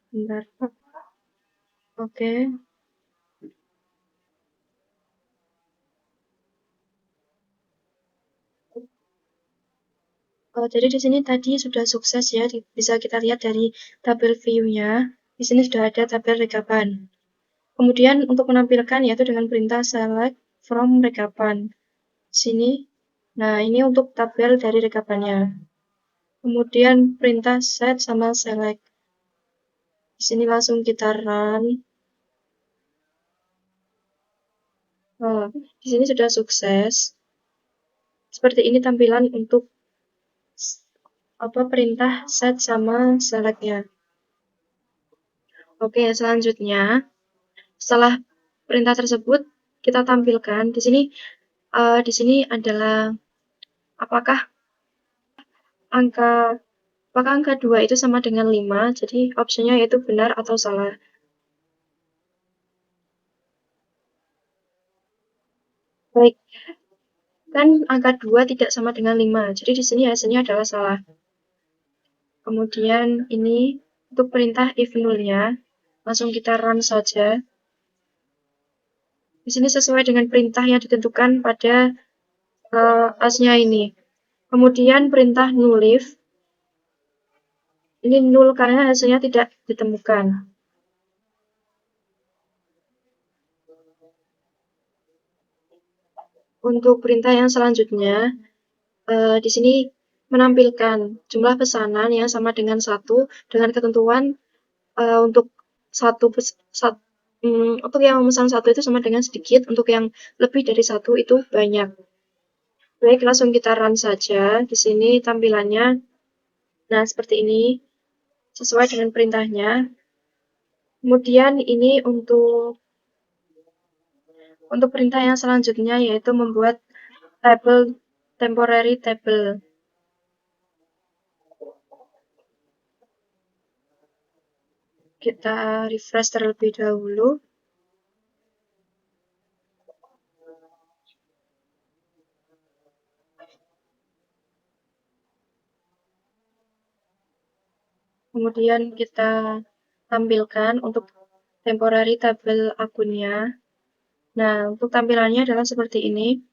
Bentar. Oke. Jadi di sini tadi sudah sukses ya, bisa kita lihat dari tabel view-nya. Di sini sudah ada tabel rekapan. Kemudian untuk menampilkan yaitu dengan perintah select from rekapan. Sini. Nah, ini untuk tabel dari rekapannya. Kemudian perintah set sama select. Di sini langsung kita run. Di sini sudah sukses. Seperti ini tampilan untuk perintah set sama select-nya. Oke, selanjutnya setelah perintah tersebut kita tampilkan di sini adalah apakah angka 2 itu sama dengan 5, jadi opsinya yaitu benar atau salah. Baik, kan angka 2 tidak sama dengan 5, jadi di sini hasilnya adalah salah. Kemudian ini untuk perintah if null-nya, langsung kita run saja. Di sini sesuai dengan perintah yang ditentukan pada as-nya ini. Kemudian perintah nullif, ini null karena hasilnya tidak ditemukan. Untuk perintah yang selanjutnya, di sini menampilkan jumlah pesanan yang sama dengan 1 dengan ketentuan untuk untuk yang memesan 1 itu sama dengan sedikit, untuk yang lebih dari 1 itu banyak. Baik, langsung kita run saja. Di sini tampilannya, nah seperti ini, sesuai dengan perintahnya. Kemudian ini untuk perintah yang selanjutnya, yaitu membuat tabel temporary table. Kita refresh terlebih dahulu. Kemudian kita tampilkan untuk temporary table akunnya. Nah, untuk tampilannya adalah seperti ini.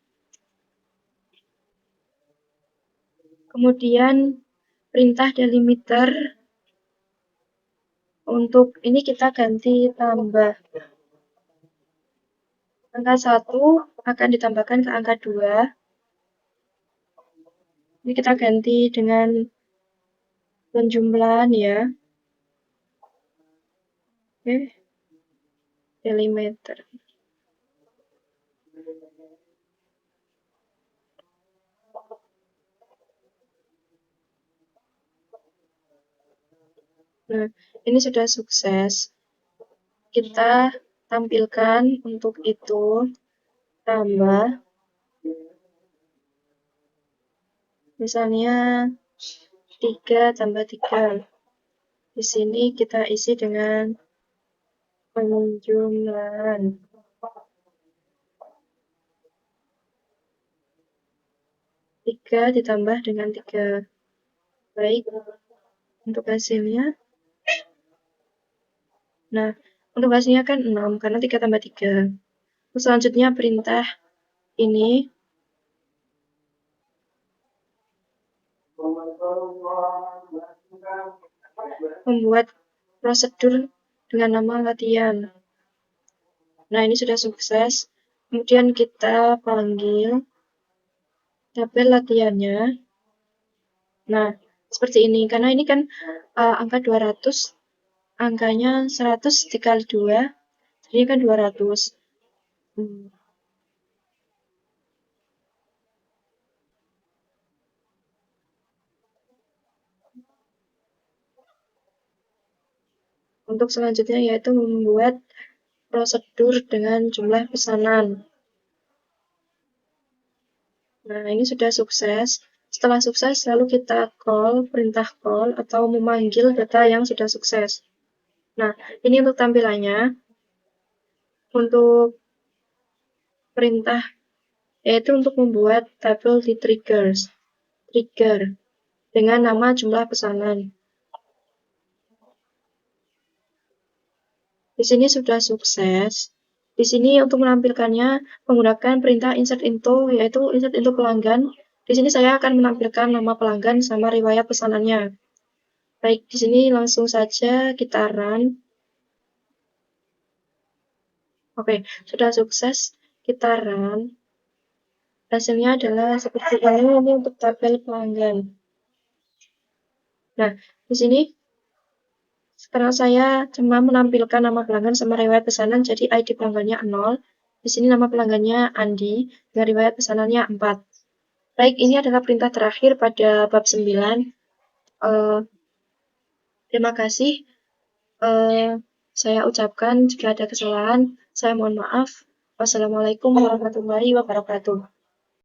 Kemudian perintah delimiter untuk ini kita ganti tambah. Angka 1 akan ditambahkan ke angka 2. Ini kita ganti dengan penjumlahan ya. Oke. Delimiter. Nah, ini sudah sukses. Kita tampilkan untuk itu tambah misalnya 3 tambah 3. Di sini kita isi dengan penjumlahan. 3 ditambah dengan 3. Baik, untuk hasilnya. Nah, untuk hasilnya kan 6 karena 3 tambah 3. Terus selanjutnya perintah ini membuat prosedur dengan nama latihan. Nah, ini sudah sukses. Kemudian kita panggil tabel latihannya. Nah, seperti ini. Karena ini kan angka 200, angkanya 100 dikali 2, jadi kan 200. Untuk selanjutnya yaitu membuat prosedur dengan jumlah pesanan. Nah, ini sudah sukses. Setelah sukses, lalu kita perintah call atau memanggil data yang sudah sukses. Nah, ini untuk tampilannya. Untuk perintah, yaitu untuk membuat tabel di trigger dengan nama jumlah pesanan. Di sini sudah sukses. Di sini untuk menampilkannya menggunakan perintah insert into, yaitu insert into pelanggan. Di sini saya akan menampilkan nama pelanggan sama riwayat pesanannya. Baik, di sini langsung saja kita run. Oke, sudah sukses. Kita run. Hasilnya adalah seperti ini untuk tabel pelanggan. Nah, di sini karena saya cuma menampilkan nama pelanggan sama riwayat pesanan, jadi ID pelanggannya 0. Di sini nama pelanggannya Andi, dan riwayat pesanannya 4. Baik, ini adalah perintah terakhir pada bab 9. Terima kasih. Saya ucapkan jika ada kesalahan, saya mohon maaf. Wassalamualaikum warahmatullahi wabarakatuh.